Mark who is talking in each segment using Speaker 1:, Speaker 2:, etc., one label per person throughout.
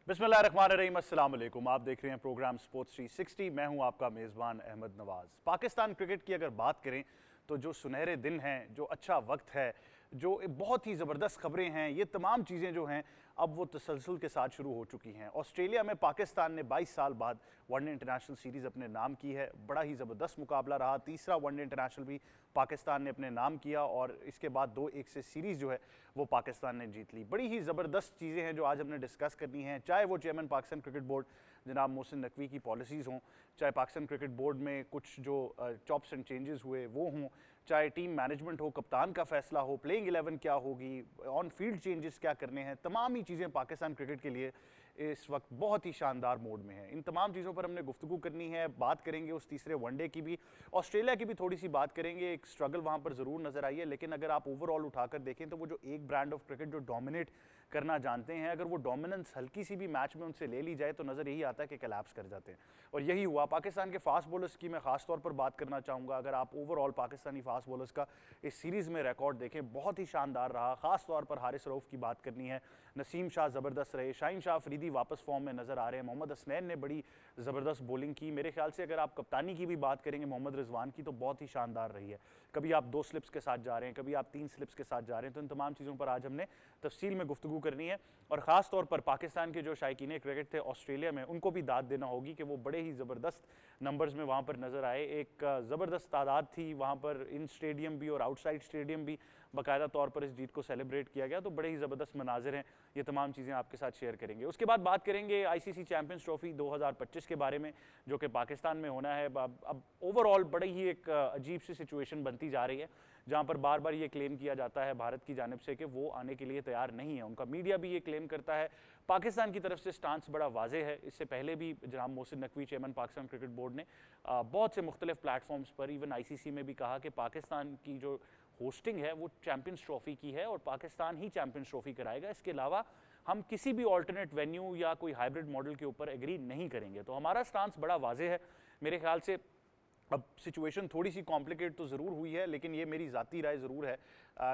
Speaker 1: बिस्मिल्लाहिर्रहमानिर्रहीम, अस्सलाम वालेकुम। आप देख रहे हैं प्रोग्राम स्पोर्ट्स 360। मैं हूं आपका मेज़बान अहमद नवाज़। पाकिस्तान क्रिकेट की अगर बात करें तो जो सुनहरे दिन हैं, जो अच्छा वक्त है, जो बहुत ही ज़बरदस्त खबरें हैं, ये तमाम चीज़ें जो हैं अब वो तसलसल के साथ शुरू हो चुकी हैं। ऑस्ट्रेलिया में पाकिस्तान ने 22 साल बाद वनडे इंटरनेशनल सीरीज़ अपने नाम की है। बड़ा ही ज़बरदस्त मुकाबला रहा। तीसरा वनडे इंटरनेशनल भी पाकिस्तान ने अपने नाम किया और इसके बाद 2-1 से सीरीज़ जो है वो पाकिस्तान ने जीत ली। बड़ी ही ज़बरदस्त चीज़ें हैं जो आज हमने डिस्कस करनी हैं, चाहे वो चेयरमैन पाकिस्तान क्रिकेट बोर्ड जनाब मोहसिन नकवी की पॉलिसीज़ हों, चाहे पाकिस्तान क्रिकेट बोर्ड में कुछ जो चॉप्स एंड चेंजेस हुए वो हों, चाहे टीम मैनेजमेंट हो, कप्तान का फैसला हो, प्लेइंग 11 क्या होगी, ऑन फील्ड चेंजेस क्या करने हैं। तमाम ही चीज़ें पाकिस्तान क्रिकेट के लिए इस वक्त बहुत ही शानदार मोड में है। इन तमाम चीज़ों पर हमने गुफ्तगू करनी है। बात करेंगे उस तीसरे वनडे की भी, ऑस्ट्रेलिया की भी थोड़ी सी बात करेंगे। एक स्ट्रगल वहाँ पर ज़रूर नज़र आई है, लेकिन अगर आप ओवरऑल उठाकर देखें तो वो जो एक ब्रांड ऑफ क्रिकेट जो डोमिनेट करना जानते हैं, अगर वो डोमिनेंस हल्की सी भी मैच में उनसे ले ली जाए तो नज़र यही आता है कि कोलैप्स कर जाते हैं। और यही हुआ। पाकिस्तान के फास्ट बॉलर्स की मैं खास तौर पर बात करना चाहूँगा। अगर आप ओवरऑल पाकिस्तानी फास्ट बॉलर्स का इस सीरीज़ में रिकॉर्ड देखें, बहुत ही शानदार रहा। खास तौर पर हारिस रऊफ की बात करनी है। नसीम शाह ज़बरदस्त रहे, शाहीन शाह अफरीदी वापस फॉर्म में नज़र आ रहे हैं, मोहम्मद हसनैन ने बड़ी ज़बरदस्त बॉलिंग की। मेरे ख्याल से अगर आप कप्तानी की भी बात करेंगे मोहम्मद रिजवान की, तो बहुत ही शानदार रही है। कभी आप 2 स्लिप्स के साथ जा रहे हैं, कभी आप 3 स्लिप्स के साथ जा रहे हैं। तो इन तमाम चीज़ों पर आज हमने तफसील में गुफ्तगू करनी है और ख़ास तौर पर पाकिस्तान के जो शायकीन क्रिकेट थे ऑस्ट्रेलिया में, उनको भी दाद देना होगी कि वो बड़े ही ज़बरदस्त नंबर्स में वहाँ पर नज़र आए। एक ज़बरदस्त तादाद थी वहाँ पर, इन स्टेडियम भी और आउटसाइड स्टेडियम भी बाकायदा तौर पर इस जीत को सेलिब्रेट किया गया। तो बड़े ही ज़बरदस्त मनाजिर हैं। ये तमाम चीज़ें आपके साथ शेयर करेंगे। उसके बाद बात करेंगे आईसीसी चैंपियंस ट्रॉफी 2025 के बारे में, जो कि पाकिस्तान में होना है। अब ओवरऑल बड़ी ही एक अजीब सी सिचुएशन बनती जा रही है, जहाँ पर बार बार ये क्लेम किया जाता है भारत की जानिब से कि वो आने के लिए तैयार नहीं है। उनका मीडिया भी ये क्लेम करता है। पाकिस्तान की तरफ से स्टांस बड़ा वाज़ेह है। इससे पहले भी जनाब Mohsin Naqvi chairman Pakistan cricket board ने बहुत से मुख्तलिफ प्लेटफॉर्म्स पर, इवन आईसीसी में भी कहा कि पाकिस्तान की जो होस्टिंग है वो चैंपियंस ट्रॉफी की है और पाकिस्तान ही चैंपियंस ट्रॉफी कराएगा। इसके अलावा हम किसी भी ऑल्टरनेट वेन्यू या कोई हाइब्रिड मॉडल के ऊपर एग्री नहीं करेंगे। तो हमारा स्टांस बड़ा वाज़ेह है। मेरे ख्याल से अब सिचुएशन थोड़ी सी कॉम्प्लिकेट तो ज़रूर हुई है, लेकिन ये मेरी ज़ाती राय ज़रूर है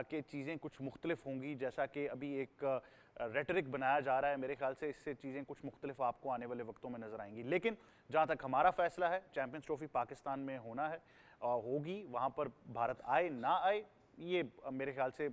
Speaker 1: कि चीज़ें कुछ मुख्तलिफ होंगी। जैसा कि अभी एक रेटरिक बनाया जा रहा है, मेरे ख्याल से इससे चीज़ें कुछ मुख्तलिफ आपको आने वाले वक्तों में नज़र आएंगी। लेकिन जहाँ तक हमारा फैसला है, चैंपियंस ट्रॉफी पाकिस्तान में होना है, होगी। वहाँ पर भारत आए ना आए ये मेरे ख्याल से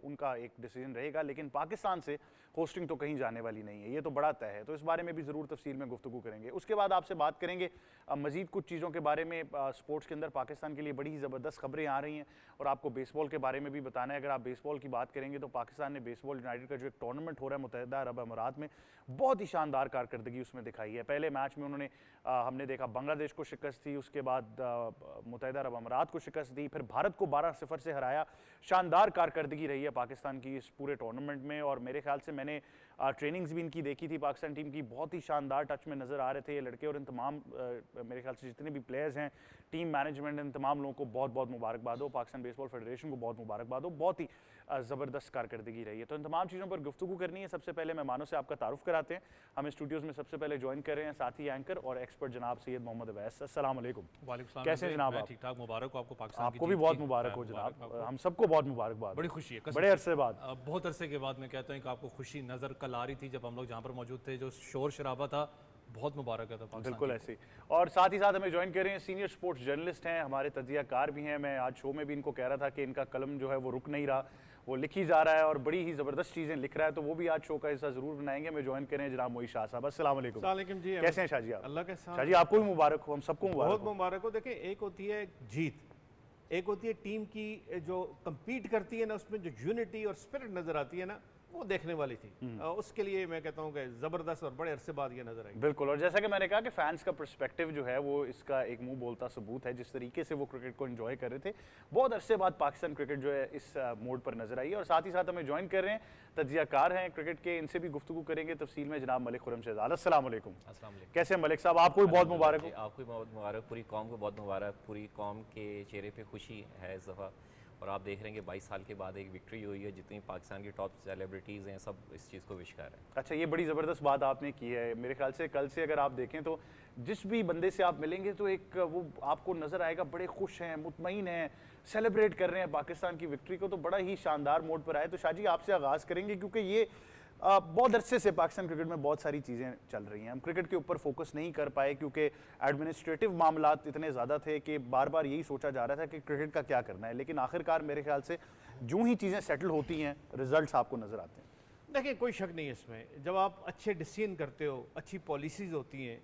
Speaker 1: उनका एक डिसीजन रहेगा, लेकिन पाकिस्तान से होस्टिंग तो कहीं जाने वाली नहीं है, ये तो बड़ा तय है। तो इस बारे में भी ज़रूर तफसील में गुफ्तगू करेंगे। उसके बाद आपसे बात करेंगे मज़ीद कुछ चीज़ों के बारे में। स्पोर्ट्स के अंदर पाकिस्तान के लिए बड़ी ही ज़बरदस्त खबरें आ रही हैं और आपको बेसबॉल के बारे में भी बताना है। अगर आप बेसबॉल की बात करेंगे तो पाकिस्तान ने बेसबॉल यूनाइटेड का जो एक टूर्नामेंट हो रहा है मुत्तहिदा अरब अमारात में, बहुत ही शानदार कारकर्दगी उसमें दिखाई है। पहले मैच में उन्होंने हमने देखा बांग्लादेश को शिकस्त दी, उसके बाद मुत्तहिदा अरब अमारात को शिकस्त दी, फिर भारत को 12-0 से हराया। शानदार कारकर्दगी रही है पाकिस्तान की इस पूरे टूर्नामेंट में और मेरे ख्याल से मैंने ट्रेनिंग्स भी इनकी देखी थी पाकिस्तान टीम की, बहुत ही शानदार टच में नज़र आ रहे थे ये लड़के। और इन तमाम मेरे ख्याल से जितने भी प्लेयर्स हैं, टीम मैनेजमेंट, इन तमाम लोगों को बहुत बहुत मुबारकबाद हो। पाकिस्तान बेसबॉल फेडरेशन को बहुत मुबारकबाद हो। बहुत ही ज़बरदस्त कारकर्दगी रही है। तो इन तमाम चीज़ों पर गुफ्तगू करनी है। सबसे पहले मेहमानों से आपका तारुफ कराते हैं। हमें स्टूडियोज़ में सबसे पहले ज्वाइन कर रहे हैं साथी एंकर और एक्सपर्ट जनाब सैयद मोहम्मद अवैस। अस्सलाम वालेकुम।
Speaker 2: कैसे हैं
Speaker 1: जनाब आप?
Speaker 2: ठीक ठाक। मुबारक हो आपको, पाकिस्तान
Speaker 1: आपको भी बहुत मुबारक हो जनाब, हम सबको बहुत मुबारकबाद।
Speaker 2: बड़ी खुशी है,
Speaker 1: बड़े अरसे बाद,
Speaker 2: बहुत अरसे के बाद मैं कहता हूँ कि आपको खुशी नज़र कल आ रही थी जब हम लोग जहाँ पर मौजूद थे। जो शोर शराबा था, बहुत मुबारक है। तो
Speaker 1: बिल्कुल ऐसे ही। और साथ ही साथ हमें ज्वाइन कर रहे हैं सीनियर स्पोर्ट्स जर्नलिस्ट हैं, हमारे तजियाकार भी हैं। मैं आज शो में भी इनको कह रहा था कि इनका कलम जो है वो रुक नहीं रहा, वो लिखी जा रहा है और बड़ी ही ज़बरदस्त चीज़ें लिख रहा है। तो वो भी आज शो का हिस्सा ज़रूर बनाएंगे। हमें ज्वाइन करें जनाब मोई शाह साहब। अस्सलाम वालेकुम।
Speaker 3: जी,
Speaker 1: कैसे हैं शाह जी आप?
Speaker 3: अल्लाह के साथ।
Speaker 1: शाह जी आपको भी मुबारक हो, हम सबको मुबारक
Speaker 3: बहुत मुबारक हो। देखिए, एक होती है जीत, एक होती है टीम की जो compete करती है ना, उसमें जो यूनिटी और स्पिरिट नजर आती है ना, वो देखने वाली थी। उसके लिए मैं कहता हूँ कि ज़बरदस्त और बड़े अरसे बाद ये नजर आई।
Speaker 1: बिल्कुल। और जैसा कि मैंने कहा कि फैंस का पर्सपेक्टिव जो है वो इसका एक मुंह बोलता सबूत है। जिस तरीके से वो क्रिकेट को एंजॉय कर रहे थे, बहुत अरसे बाद पाकिस्तान क्रिकेट जो है इस मोड पर नजर आई है। और साथ ही साथ हमें ज्वाइन कर रहे हैं तजियाकार हैं क्रिकेट के, इनसे भी गुफ्तगू करेंगे तफसील में, जनाब मलिक खुर्रम शहजाद। अस्सलाम वालेकुम। कैसे हैं मलिक साहब? आपको भी बहुत मुबारक हो।
Speaker 4: आपको भी बहुत मुबारक, पूरी कौम को बहुत मुबारक। पूरी कौम के चेहरे पे खुशी है इस दफ़ा और आप देख रहे हैं कि 22 साल के बाद एक विक्ट्री हुई है। जितनी पाकिस्तान की टॉप सेलिब्रिटीज़ हैं सब इस चीज़ को विश कर रहे हैं।
Speaker 1: अच्छा, ये बड़ी ज़बरदस्त बात आपने की है। मेरे ख्याल से कल से अगर आप देखें तो जिस भी बंदे से आप मिलेंगे तो एक वो आपको नज़र आएगा बड़े खुश हैं, मुतमईन हैं, सेलिब्रेट कर रहे हैं पाकिस्तान की विक्ट्री को। तो बड़ा ही शानदार मोड पर आए। तो शाह जी आपसे आगाज़ करेंगे क्योंकि ये बहुत अरसे से पाकिस्तान क्रिकेट में बहुत सारी चीज़ें चल रही हैं, हम क्रिकेट के ऊपर फोकस नहीं कर पाए क्योंकि एडमिनिस्ट्रेटिव मामलात इतने ज़्यादा थे कि बार बार यही सोचा जा रहा था कि क्रिकेट का क्या करना है, लेकिन आखिरकार मेरे ख्याल से जो ही चीज़ें सेटल होती हैं रिजल्ट्स आपको नज़र आते हैं।
Speaker 3: देखिए कोई शक नहीं है इसमें, जब आप अच्छे डिसीजन करते हो, अच्छी पॉलिसीज़ होती हैं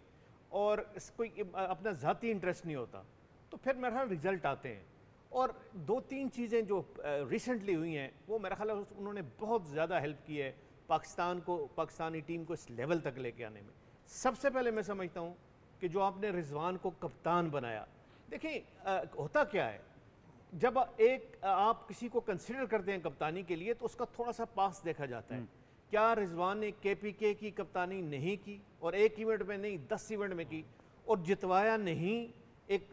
Speaker 3: और कोई अपना ज़ाती इंटरेस्ट नहीं होता, तो फिर मेरा ख्याल रिजल्ट आते हैं। और 2-3 चीज़ें जो रिसेंटली हुई हैं वो मेरा ख्याल है उन्होंने बहुत ज़्यादा हेल्प की है पाकिस्तान को, पाकिस्तानी टीम को इस लेवल तक लेके आने में। सबसे पहले मैं समझता हूँ कि जो आपने रिजवान को कप्तान बनाया, देखिए होता क्या है, जब आप किसी को कंसिडर करते हैं कप्तानी के लिए तो उसका थोड़ा सा पास देखा जाता है। क्या रिजवान ने KPK की कप्तानी नहीं की, और एक इवेंट में नहीं 10 इवेंट में की, और जितवाया नहीं, एक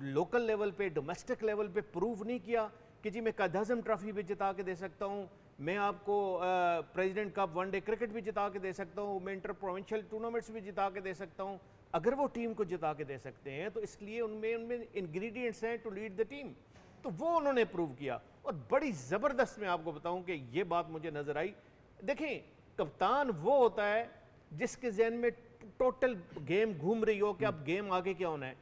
Speaker 3: लोकल लेवल पे, डोमेस्टिक लेवल पे प्रूव नहीं किया कि जी मैं कायद-ए-आज़म ट्रॉफी भी जिता के दे सकता हूँ, मैं आपको प्रेसिडेंट कप वनडे क्रिकेट भी जिता के दे सकता हूँ, मैं इंटर प्रोविंशियल टूर्नामेंट्स भी जिता के दे सकता हूँ। अगर वो टीम को जिता के दे सकते हैं तो इसलिए उनमें इंग्रेडिएंट्स हैं टू लीड द टीम, तो वो उन्होंने प्रूव किया। और बड़ी ज़बरदस्त मैं आपको बताऊं कि ये बात मुझे नज़र आई। देखें, कप्तान वो होता है जिसके जहन में टोटल गेम घूम रही हो कि अब गेम आगे क्या होना है।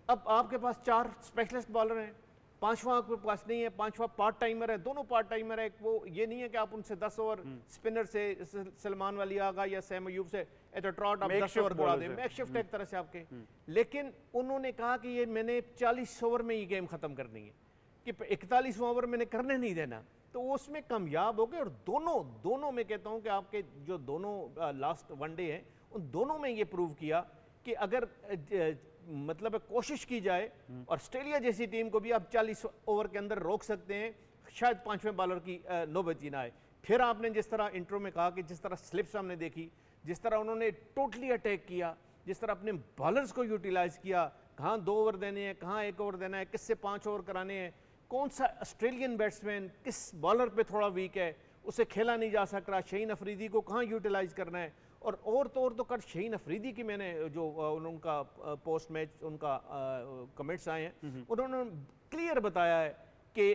Speaker 3: अब आपके पास 4 स्पेशलिस्ट बॉलर हैं, 5वां आपके पास नहीं है, 5वां पार्ट टाइमर है, दोनों पार्ट टाइमर है। वो ये नहीं है कि आप उनसे 10 ओवर स्पिनर से सलमान वाली आगा या सैम अयूब से ट्रॉट आप 10 ओवर करा दें, मैच शिफ्ट एक तरह से आपके। लेकिन उन्होंने कहा कि ये मैंने 40 ओवर में ये गेम खत्म करनी है, कि 41वां ओवर मैंने करने नहीं देना, तो वो उसमें कामयाब हो गए। और दोनों में कहता हूं कि आपके जो दोनों लास्ट वनडे हैं उन दोनों में ये प्रूव किया कि अगर मतलब कोशिश की जाए, ऑस्ट्रेलिया जैसी टीम को भी आप 40 ओवर के अंदर रोक सकते हैं, शायद 5वें बॉलर की नौबत ही ना आए। फिर आपने जिस तरह इंट्रो में कहा कि जिस तरह स्लिप्स हमने देखी, जिस तरह उन्होंने टोटली अटैक किया, जिस तरह अपने बॉलर्स को यूटिलाइज किया, कहाँ 2 ओवर देने हैं, कहाँ 1 ओवर देना है, किससे 5 ओवर कराने हैं, कौन सा ऑस्ट्रेलियन बैट्समैन किस बॉलर पे थोड़ा वीक है, उसे खेला नहीं जा सक रहा, शहीन अफरीदी को कहाँ यूटिलाइज करना है। और तो कर शहीन अफरीदी की मैंने जो उनका पोस्ट मैच उनका कमेंट्स आए हैं, उन्होंने क्लियर बताया है कि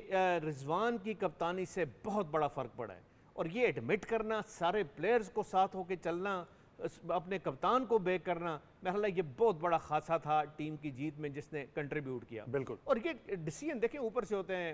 Speaker 3: रिजवान की कप्तानी से बहुत बड़ा फ़र्क पड़ा है। और ये एडमिट करना, सारे प्लेयर्स को साथ होकर चलना, अपने कप्तान को बैक करना, मेरा ख्याल ये बहुत बड़ा खासा था टीम की जीत में जिसने कंट्रीब्यूट किया।
Speaker 1: बिल्कुल।
Speaker 3: और ये डिसीजन देखें ऊपर से होते हैं,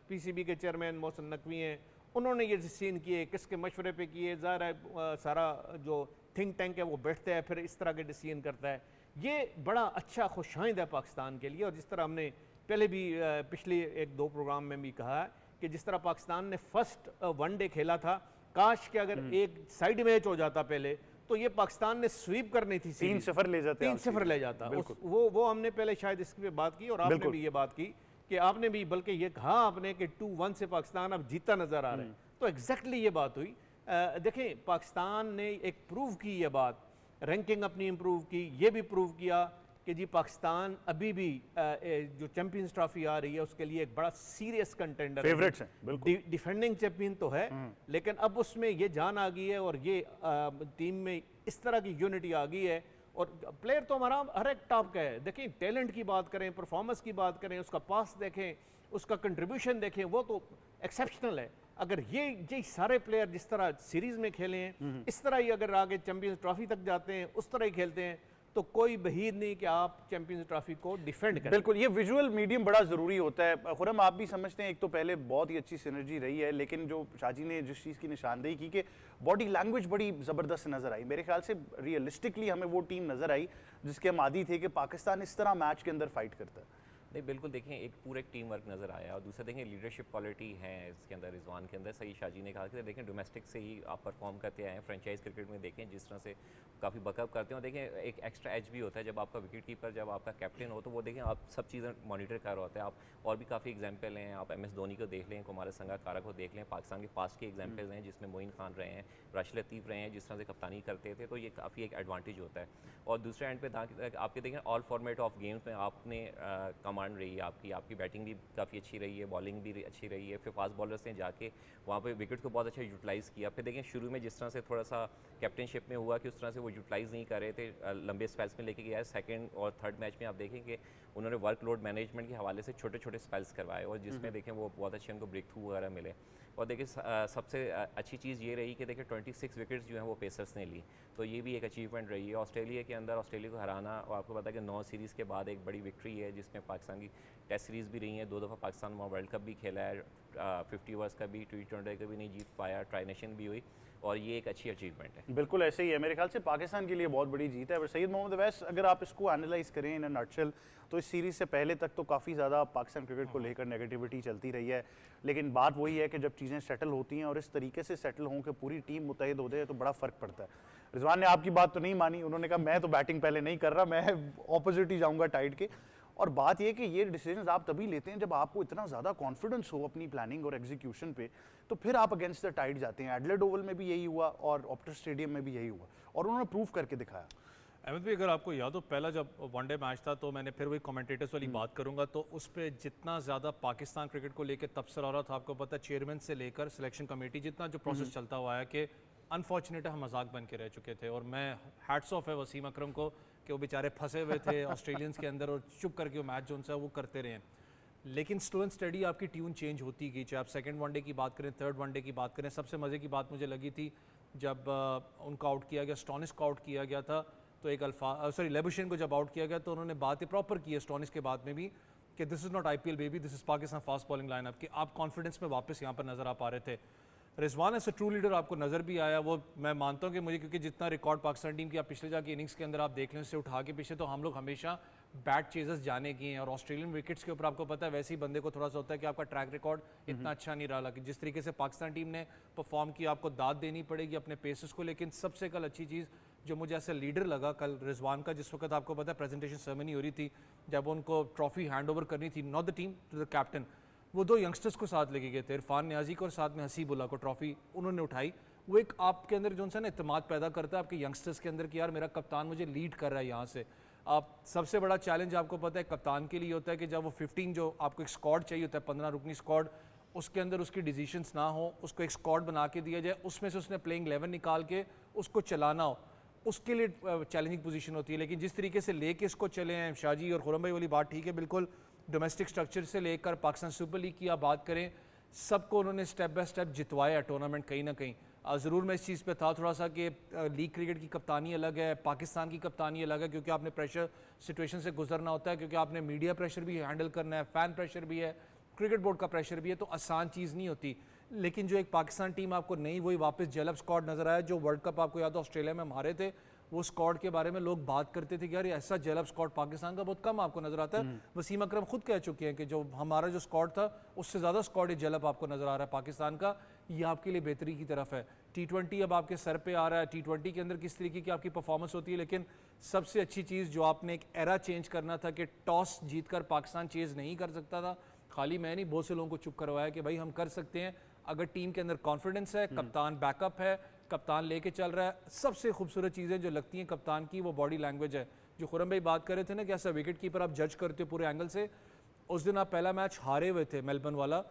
Speaker 3: PCB के चेयरमैन मोहसिन नकवी हैं, उन्होंने ये डिसीजन किए, किसके मशवरे पे किए, ज़ाहिर है सारा जो थिंक टैंक है वो बैठता है फिर इस तरह के डिसीजन करता है। ये बड़ा अच्छा खुशाइंद है पाकिस्तान के लिए। और जिस तरह हमने पहले भी पिछले 1-2 प्रोग्राम में भी कहा है कि जिस तरह पाकिस्तान ने फर्स्ट वनडे खेला था, काश कि अगर एक साइड मैच हो जाता पहले तो ये पाकिस्तान ने स्वीप करनी थी,
Speaker 1: 3-0 ले जाते,
Speaker 3: 3-0 ले जाता। वो हमने पहले शायद इस पे बात की और आपने भी ये बात की कि आपने भी बल्कि ये कहा आपने कि 2-1 से पाकिस्तान अब जीता नजर आ रहा है, तो एग्जैक्टली ये बात हुई। देखें, पाकिस्तान ने एक प्रूव की ये बात, रैंकिंग अपनी इम्प्रूव की, ये भी प्रूव किया कि जी पाकिस्तान अभी भी जो चैंपियंस ट्रॉफी आ रही है उसके लिए एक बड़ा सीरियस कंटेंडर,
Speaker 1: फेवरेट्स हैं, बिल्कुल।
Speaker 3: डिफेंडिंग चैंपियन तो है, लेकिन अब उसमें ये जान आ गई है और ये टीम में इस तरह की यूनिटी आ गई है। और प्लेयर तो हमारा हर एक टॉप का है। देखिए, टैलेंट की बात करें, परफॉर्मेंस की बात करें, उसका पास देखें, उसका कंट्रीब्यूशन देखें, वो तो एक्सेप्शनल है। अगर ये सारे प्लेयर जिस तरह सीरीज में खेले हैं, इस तरह ही अगर आगे चैंपियंस ट्रॉफी तक जाते हैं, उस तरह ही खेलते हैं, तो कोई बहीर नहीं कि आप चैंपियंस ट्रॉफी को डिफेंड करें।
Speaker 1: बिल्कुल, ये विजुअल मीडियम बड़ा ज़रूरी होता है। खुरम, आप भी समझते हैं, एक तो पहले बहुत ही अच्छी सिनर्जी रही है, लेकिन जो शाजी ने जिस चीज़ की निशानदेही की कि बॉडी लैंग्वेज बड़ी ज़बरदस्त नज़र आई, मेरे ख्याल से रियलिस्टिकली हमें वो टीम नज़र आई जिसके हम आदी थे कि पाकिस्तान इस तरह मैच के अंदर फाइट करता है।
Speaker 4: नहीं, बिल्कुल देखें, एक पूरे टीम वर्क नज़र आया। और दूसरा देखें, लीडरशिप क्वालिटी है इसके अंदर, रिजवान के अंदर। सही शाजी ने कहा कि देखें डोमेस्टिक से ही आप परफॉर्म करते आए हैं, फ्रेंचाइज क्रिकेट में देखें जिस तरह से काफ़ी बकअप करते हैं। और देखें, एक एक्स्ट्रा एज भी होता है जब आपका विकेट कीपर, जब आपका कैप्टन हो, तो वो देखें आप सब चीज़ें मॉनिटर कर रहा होता है। आप और भी काफ़ी एग्जाम्पल हैं, आप MS धोनी को देख लें, कुमार संगकारा को देख लें, पाकिस्तान के पास के एग्जाम्पल्स हैं जिसमें मोइन खान रहे हैं, राशिद लतीफ़ रहे हैं, जिस तरह से कप्तानी करते थे, तो ये काफ़ी एक एडवांटेज होता है। और दूसरे एंड पे आपके देखें ऑल फॉर्मेट ऑफ गेम्स में आपने कमांड रही है, आपकी बैटिंग भी काफ़ी अच्छी रही है, बॉलिंग भी अच्छी रही है। फिर फास्ट बॉलर्स ने जाके वहाँ पे विकेट को बहुत अच्छा यूटिलाइज़ किया। फिर देखें, शुरू में जिस तरह से थोड़ा सा कैप्टनशिप में हुआ कि उस तरह से वो यूटिलाइज़ नहीं कर रहे थे, लंबे स्पेल्स में लेके गया। सेकंड और थर्ड मैच में आप देखें कि उन्होंने वर्कलोड मैनेजमेंट के हवाले से छोटे छोटे स्पेल्स करवाए और जिसमें देखें वो बहुत अच्छे उनको ब्रेक थ्रू वगैरह मिले। और देखिए सबसे अच्छी चीज़ ये रही कि देखिए 26 विकेट्स जो हैं वो पेसर्स ने ली, तो ये भी एक अचीवमेंट रही है ऑस्ट्रेलिया के अंदर। ऑस्ट्रेलिया को हराना, और आपको पता है कि 9 सीरीज़ के बाद एक बड़ी विक्ट्री है, जिसमें पाकिस्तान की टेस्ट सीरीज़ भी रही है, 2 दफ़ा पाकिस्तान वर्ल्ड कप भी खेला है, 50 ओवर्स का भी, T20 का भी नहीं जीत पाया, ट्राई नेशन भी हुई, और ये एक अच्छी अचीवमेंट है।
Speaker 1: बिल्कुल ऐसे ही है, मेरे ख्याल से पाकिस्तान के लिए बहुत बड़ी जीत है। पर सैयद मोहम्मद अवैस, अगर आप इसको एनालाइज करें इन नटशेल, तो इस सीरीज़ से पहले तक तो काफ़ी ज़्यादा पाकिस्तान क्रिकेट को लेकर नेगेटिविटी चलती रही है, लेकिन बात वही है कि जब चीज़ें सेटल होती हैं और इस तरीके से सेटल हों कि पूरी टीम मुतहद हो जाए तो बड़ा फ़र्क पड़ता है। रिजवान ने आपकी बात तो नहीं मानी, उन्होंने कहा मैं तो बैटिंग पहले नहीं कर रहा, मैं ऑपोजिट ही जाऊँगा टाइड के। और बात ये कि ये डिसीजंस आप तभी लेते हैं जब आपको इतना ज़्यादा कॉन्फिडेंस हो अपनी प्लानिंग और एग्जीक्यूशन पे, तो फिर आप अगेंस्ट द टाइड जाते हैं। एडलेड ओवल में भी यही हुआ और ऑप्टर स्टेडियम में भी यही हुआ, और उन्होंने प्रूव करके दिखाया।
Speaker 2: अहमद भाई, अगर आपको याद हो, पहला जब वनडे मैच था, तो मैंने फिर वही कमेंटेटर्स वाली बात करूंगा, तो उस पर जितना ज़्यादा पाकिस्तान क्रिकेट को लेकर तबसरा हो रहा था, आपको पता है चेयरमैन से लेकर सिलेक्शन कमेटी जितना जो प्रोसेस चलता हुआ है कि अनफॉर्चुनेट हम मजाक बन के रह चुके थे। और मैं हैट्स ऑफ है वसीम अकरम को कि वो बेचारे फंसे हुए थे ऑस्ट्रेलियंस के अंदर और चुप करके वो मैच जो उनसे वो करते रहे। लेकिन स्लो एंड स्टडी आपकी ट्यून चेंज होती गई, चाहे आप सेकंड वनडे की बात करें, थर्ड वनडे की बात करें। सबसे मज़े की बात मुझे लगी थी जब उनका आउट किया गया, स्टोनिस को आउट किया गया था, तो एक लेबुशेन को जब आउट किया गया तो उन्होंने बातें प्रॉपर की है स्टोनिस के बाद में भी कि this is not IPL baby, this is Pakistan fast bowling lineup, कि आप कॉन्फिडेंस में वापस यहाँ पर नज़र आ पा रहे थे। Rizwan as a true leader आपको नज़र भी आया, वो मैं मानता हूँ कि मुझे, क्योंकि जितना रिकॉर्ड पाकिस्तान टीम की आप पिछले जाके इनिंग्स के अंदर आप देख लें, उससे उठा के पीछे तो हम लोग हमेशा बैट चेजर्स जाने किए हैं, और ऑस्ट्रेलियन विकेट्स के ऊपर आपको पता है वैसे ही बंदे को थोड़ा सा होता है कि आपका ट्रैक रिकॉर्ड इतना अच्छा नहीं रहा, कि जिस तरीके से पाकिस्तान टीम ने परफॉर्म किया आपको दाद देनी पड़ेगी अपने पेसेस को। लेकिन सबसे कल अच्छी चीज़ जो मुझे ऐसा लीडर लगा कल रिजवान का, जिस वक्त आपको पता है प्रेजेंटेशन सेरेमनी हो रही थी, जब उनको ट्रॉफी हैंड ओवर करनी थी, not the team to the captain, वो 2 यंगस्टर्स को साथ लेके गए थे, इरफान न्याजी को और साथ में हसीबुल्ला को, ट्रॉफी उन्होंने उठाई। वो एक आपके अंदर जो सा ना इत्तेमाद पैदा करता है आपके यंगस्टर्स के अंदर कि यार मेरा कप्तान मुझे लीड कर रहा है यहाँ से। आप सबसे बड़ा चैलेंज आपको पता है कप्तान के लिए होता है कि जब वो 15 जो आपको एक स्क्वाड चाहिए होता है, 15 रुकनी स्क्वाड, उसके अंदर उसकी डिसीजंस ना हो, उसको एक स्क्वाड बना के दिया जाए, उसमें से उसने प्लेइंग 11 निकाल के उसको चलाना हो, उसके लिए चैलेंजिंग पोजीशन होती है। लेकिन जिस तरीके से लेके इसको चले हैं शाहजी और खुरम भाई वाली बात ठीक है बिल्कुल, डोमेस्टिक स्ट्रक्चर से लेकर पाकिस्तान सुपर लीग की आप बात करें, सबको उन्होंने स्टेप बाय स्टेप जितवाया टूर्नामेंट कहीं ना कहीं। ज़रूर मैं इस चीज़ पे था थोड़ा सा कि लीग क्रिकेट की कप्तानी अलग है, पाकिस्तान की कप्तानी अलग है, क्योंकि आपने प्रेशर सिचुएशन से गुजरना होता है, क्योंकि आपने मीडिया प्रेशर भी हैंडल करना है, फ़ैन प्रेशर भी है, क्रिकेट बोर्ड का प्रेशर भी है, तो आसान चीज़ नहीं होती। लेकिन जो एक पाकिस्तान टीम आपको नई वही वापस जलब स्क्वाड नज़र आया, जो वर्ल्ड कप आपको याद है ऑस्ट्रेलिया में मारे थे, वो स्क्वाड के बारे में लोग बात करते थे कि यार ऐसा जलब स्क्वाड पाकिस्तान का बहुत कम आपको नजर आता है। वसीम अकरम खुद कह चुके हैं कि जो हमारा जो स्क्वाड था उससे ज़्यादा स्क्वाड जलब आपको नजर आ रहा है पाकिस्तान का, ये आपके लिए बेहतरी की तरफ है। T20 अब आपके सर पे आ रहा है, T20 के अंदर किस तरीके की आपकी परफॉर्मेंस होती है। लेकिन सबसे अच्छी चीज़ जो आपने एक एरा चेंज करना था कि टॉस जीतकर पाकिस्तान चेज नहीं कर सकता था, खाली मैं नहीं बहुत से लोगों को चुप करवाया कि भाई हम कर सकते हैं अगर टीम के अंदर कॉन्फिडेंस है, कप्तान बैकअप है, कप्तान लेके चल रहा है। सबसे खूबसूरत चीज़ें जो लगती हैं कप्तान की वो बॉडी लैंग्वेज है, जो खुरम भाई बात कर रहे थे ना कि ऐसा विकेट कीपर आप जज करते हो पूरे एंगल से। उस दिन आप पहला मैच हारे हुए थे मेलबर्न वाला,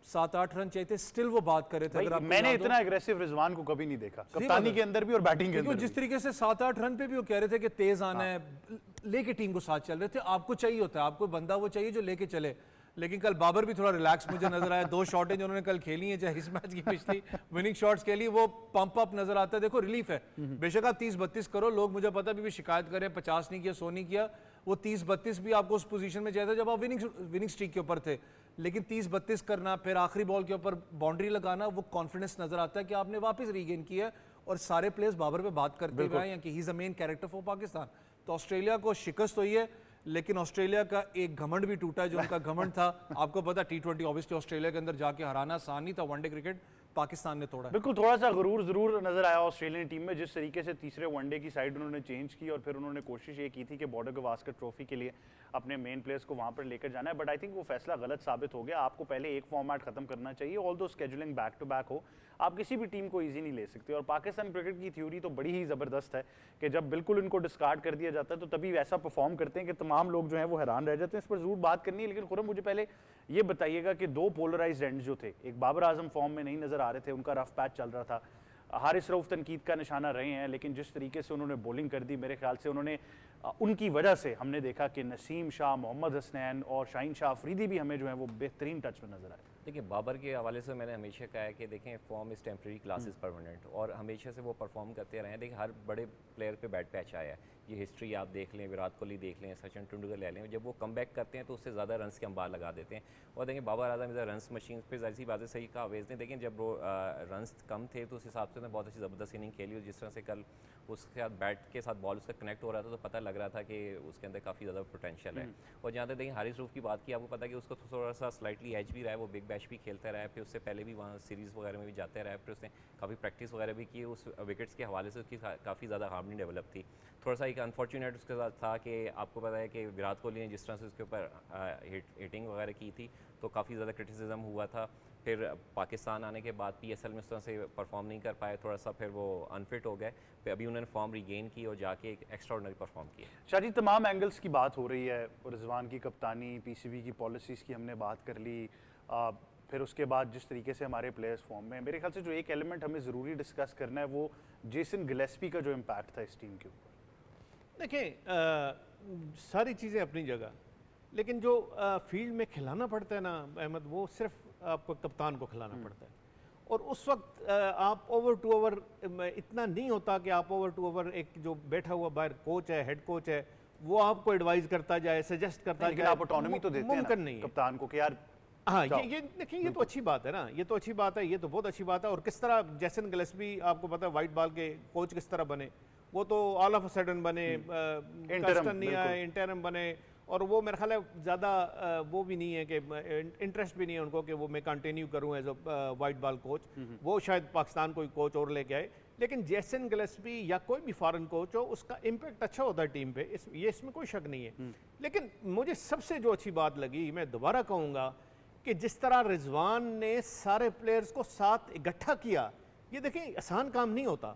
Speaker 2: 7-8 रन चाहिए थे, स्टिल वो बात कर रहे थे। अगर
Speaker 1: मैंने इतना एग्रेसिव रिजवान को कभी नहीं देखा, कप्तानी के अंदर भी और बैटिंग के अंदर।
Speaker 2: जिस तरीके से 7-8 रन पे भी वो कह रहे थे कि तेज आना है, लेके टीम को साथ चल रहे थे। आपको चाहिए होता है, आपको बंदा वो चाहिए जो लेके चले। लेकिन कल बाबर भी थोड़ा रिलैक्स मुझे नजर आया, 2 शॉटें जो उन्होंने कल खेली हैं, चाहे इस मैच की पिछली विनिंग शॉट्स के लिए, वो पंप अप नजर आता है। देखो रिलीफ है, बेशक आप 30-32 करो, लोग मुझे पता भी शिकायत करें 50 नहीं किया, 100 नहीं किया, वो 30-32 भी आपको उस पोजीशन में चाहिए जब आप विनिंग स्ट्रीक के ऊपर थे। लेकिन 30-32 करना, फिर आखिरी बॉल के ऊपर बाउंड्री लगाना, वो कॉन्फिडेंस नजर आता है कि आपने वापस रीगेन किया है। और सारे प्लेयर्स बाबर पे बात करते हुए हैं कि he is a main character for Pakistan. तो ऑस्ट्रेलिया को शिकस्त हुई है, लेकिन ऑस्ट्रेलिया का एक घमंड भी टूटा है, जो उनका घमंड था। आपको पता T20 ऑब्वियसली ऑस्ट्रेलिया के अंदर जाके हराना आसान नहीं था, वनडे क्रिकेट पाकिस्तान ने तोड़ा।
Speaker 1: बिल्कुल, थोड़ा सा गुरूर जरूर नजर आया ऑस्ट्रेलियन टीम में, जिस तरीके से तीसरे वनडे की साइड उन्होंने चेंज की और फिर उन्होंने कोशिश ये की थी कि बॉर्डर गवास्कर ट्रॉफी के लिए अपने मेन प्लेयर्स को वहां पर लेकर जाना है। बट आई थिंक वो फैसला गलत साबित हो गया। आपको पहले एक फॉर्मेट खत्म करना चाहिए, ऑल दो स्केजुलिंग बैक टू बैक हो, आप किसी भी टीम को ईजी नहीं ले सकते। और पाकिस्तान क्रिकेट की थ्योरी तो बड़ी ही ज़बरदस्त है कि जब बिल्कुल इनको डिस्कार्ड कर दिया जाता है तो तभी वैसा परफॉर्म करते हैं कि तमाम लोग जो हैं वो हैरान रह जाते हैं। इस पर जरूर बात करनी है, लेकिन खुरम मुझे पहले ये बताइएगा कि 2 पोलराइज्ड एंड्स जो थे, एक बाबर आजम फॉर्म में नहीं नजर आ रहे थे, उनका रफ पैच चल रहा था, हारिस रऊफ तनकीद का निशाना रहे हैं, लेकिन जिस तरीके से उन्होंने बॉलिंग कर दी, मेरे ख्याल से उन्होंने उनकी वजह से हमने देखा कि नसीम शाह, मोहम्मद हसनैन और शाहीन शाह अफरीदी भी हमें जो है वो बेहतरीन टच में नजर आए।
Speaker 4: देखिए बाबर के हवाले से मैंने हमेशा कहा है कि देखें form is temporary, class is permanent, और हमेशा से वो परफॉर्म करते रहे हैं। देखिए हर बड़े प्लेयर पे बैड पैच आया है, ये हिस्ट्री आप देख लें, विराट कोहली देख लें, सचिन तेंदुलकर ले लें, जब वो कम बैक करते हैं तो उससे ज़्यादा रन्स के अंबार लगा देते हैं। और देखिए Babar Azam is runs machine पे, ऐसी बातें सही कहा अवेज़ ने। देखें जब वो रन्स कम थे तो उस हिसाब से उसने बहुत अच्छी ज़बरदस्त इनिंग खेली, और जिस तरह से कल उसके साथ बैट के साथ बॉल उसका कनेक्ट हो रहा था तो पता लग रहा था कि उसके अंदर काफ़ी ज़्यादा पोटेंशियल है। और जहाँ तक देखिए हारिस रऊफ की बात की, आपको पता है कि उसको थोड़ा सा स्लाइटली एज भी रहा है, वो बिग बैश भी खेलता रहा है, फिर उससे पहले भी वहाँ सीरीज़ वगैरह में भी जाते रहा है, फिर उसने काफ़ी प्रैक्टिस वगैरह भी की, उस विकेट्स के हवाले से उसकी काफ़ी ज़्यादा हार्मनी डेवलप थी। थोड़ा सा एक अनफॉर्चुनेट उसके साथ था कि आपको पता है कि विराट कोहली ने जिस तरह से उसके ऊपर हिटिंग वगैरह की थी तो काफ़ी ज़्यादा क्रिटिसिज्म हुआ था। फिर पाकिस्तान आने के बाद PSL में उस तरह से परफॉर्म नहीं कर पाए, थोड़ा सा फिर वो अनफिट हो गए, फिर अभी उन्होंने फॉर्म रिगेन की और जाके एक एक्स्ट्राऑर्डिनरी परफॉर्म किया।
Speaker 1: शाजी, तमाम एंगल्स की बात हो रही है, रिजवान की कप्तानी, PCB की पॉलिसीज़ की हमने बात कर ली, फिर उसके बाद जिस तरीके से हमारे प्लेयर्स फॉर्म में, मेरे ख्याल से जो एक एलिमेंट हमें ज़रूरी डिस्कस करना है वो जेसन गिलेस्पी का जो इम्पैक्ट था इस टीम के ऊपर।
Speaker 3: देखें सारी चीज़ें अपनी जगह, लेकिन जो फील्ड में खिलाना पड़ता है ना अहमद, वो सिर्फ आपको कप्तान को खिलाना पड़ता है। और उस वक्त आप ओवर टू ओवर इतना नहीं होता कि आप ओवर टू ओवर एक जो बैठा हुआ बाहर कोच है, हेड कोच है, वो आपको एडवाइस करता जाए, सजेस्ट करता जाए,
Speaker 1: आप ऑटोनॉमी तो देते हैं
Speaker 3: मुमकिन नहीं है
Speaker 1: कप्तान को कि यार
Speaker 3: हाँ ये देखिए, ये तो अच्छी बात है ना, ये तो अच्छी बात है, ये तो बहुत अच्छी बात है। और किस तरह जेसन गिलेस्पी आपको पता है वाइट बॉल के कोच किस तरह बने, वो तो ऑल ऑफ अ सडन बने, कस्टन नहीं आए, इंटरम बने, और वो मेरा ख्याल है ज़्यादा वो भी नहीं है कि इंटरेस्ट भी नहीं है उनको कि वो मैं कंटिन्यू करूं as a white ball coach. वो शायद पाकिस्तान कोई कोच और लेके आए, लेकिन जेसन गिलेस्पी या कोई भी फॉरेन कोच हो उसका इम्पैक्ट अच्छा होता है टीम पे, इसमें कोई शक नहीं है। लेकिन मुझे सबसे जो अच्छी बात लगी, मैं दोबारा कहूँगा कि जिस तरह रिजवान ने सारे प्लेयर्स को साथ इकट्ठा किया, ये देखें आसान काम नहीं होता।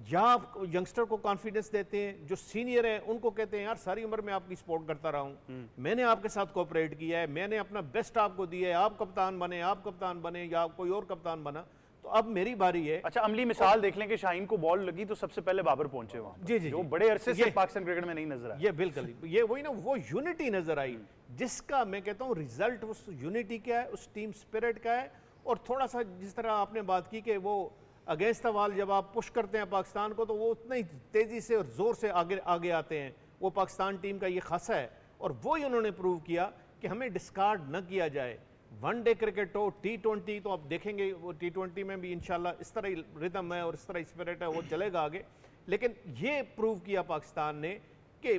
Speaker 3: या आप यंगस्टर को कॉन्फिडेंस देते हैं, जो सीनियर है उनको कहते हैं यार सारी उम्र मैं आपकी सपोर्ट करता रहा हूँ, मैंने आपके साथ कोऑपरेट किया है, मैंने अपना बेस्ट आपको दिया है, आप कप्तान बने या कोई और कप्तान बना, तो अब मेरी बारी है।
Speaker 1: अच्छा, अमली मिसाल देख लें कि शाहीन को बॉल लगी तो सबसे पहले बाबर पहुंचे वहां,
Speaker 3: जी जी,
Speaker 1: जो बड़े अरसे से पाकिस्तान क्रिकेट में नहीं नजर आया।
Speaker 3: ये बिल्कुल, ये वही ना, वो यूनिटी नजर आई, जिसका मैं कहता हूँ रिजल्ट उस यूनिटी का है, उस टीम स्पिरिट का है। और थोड़ा सा जिस तरह आपने बात की कि वो अगेंस्ट द वॉल जब आप पुश करते हैं पाकिस्तान को, तो वो उतना ही तेजी से और जोर से आगे आते हैं, वो पाकिस्तान टीम का ये खासा है। और वो ही उन्होंने प्रूव किया कि हमें डिस्कार्ड न किया जाए, वनडे क्रिकेट हो, T20, तो आप देखेंगे वो T20 में भी इंशाल्लाह इस तरह रिदम है और इस तरह स्पिरिट है, वो चलेगा आगे। लेकिन ये प्रूव किया पाकिस्तान ने कि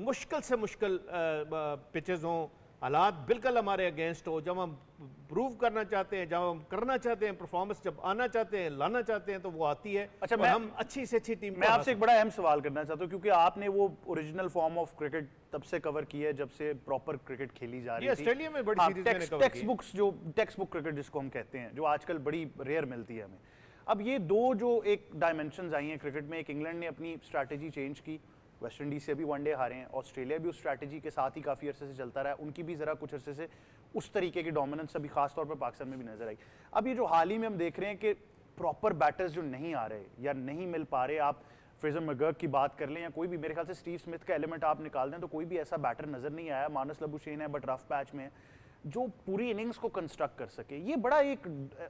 Speaker 3: मुश्किल से मुश्किल पिचेस हों, हालात बिल्कुल हमारे अगेंस्ट हो, जब हम प्रूव करना चाहते हैं, जब हम करना चाहते हैं परफॉर्मेंस, जब आना चाहते हैं, लाना चाहते हैं, तो वो आती है।
Speaker 1: अच्छा,
Speaker 3: हम अच्छी से अच्छी टीम।
Speaker 1: मैं आपसे एक बड़ा अहम सवाल करना चाहता हूँ, क्योंकि आपने वो ओरिजिनल फॉर्म ऑफ क्रिकेट तब से कवर की है जब से प्रॉपर क्रिकेट खेली जा रही थी।
Speaker 3: ऑस्ट्रेलिया में बड़ी सीरीज मैंने कवर की।
Speaker 1: टेक्स्ट बुक क्रिकेट जिसको हम कहते हैं, जो आजकल बड़ी रेयर मिलती है हमें। अब ये दो जो एक डायमेंशंस आई हैं क्रिकेट में, एक इंग्लैंड ने अपनी स्ट्रैटेजी चेंज की, वेस्ट इंडीज से भी वनडे हारे हैं, ऑस्ट्रेलिया भी उस स्ट्रैटेजी के साथ ही काफ़ी अरसे से चलता रहा है, उनकी भी ज़रा कुछ अरसे से उस तरीके की डोमिनेंस अभी खास तौर पर पाकिस्तान में भी नजर आई। अब ये जो हाल ही में हम देख रहे हैं कि प्रॉपर बैटर्स जो नहीं आ रहे या नहीं मिल पा रहे, आप फ्रेजर मैकगर्क की बात कर लें या कोई भी, मेरे ख्याल से स्टीव स्मिथ का एलिमेंट आप निकाल दें तो कोई भी ऐसा बैटर नजर नहीं आया, मानस लबुशेन है बट रफ पैच में, जो पूरी इनिंग्स को कंस्ट्रक्ट कर सके। ये बड़ा एक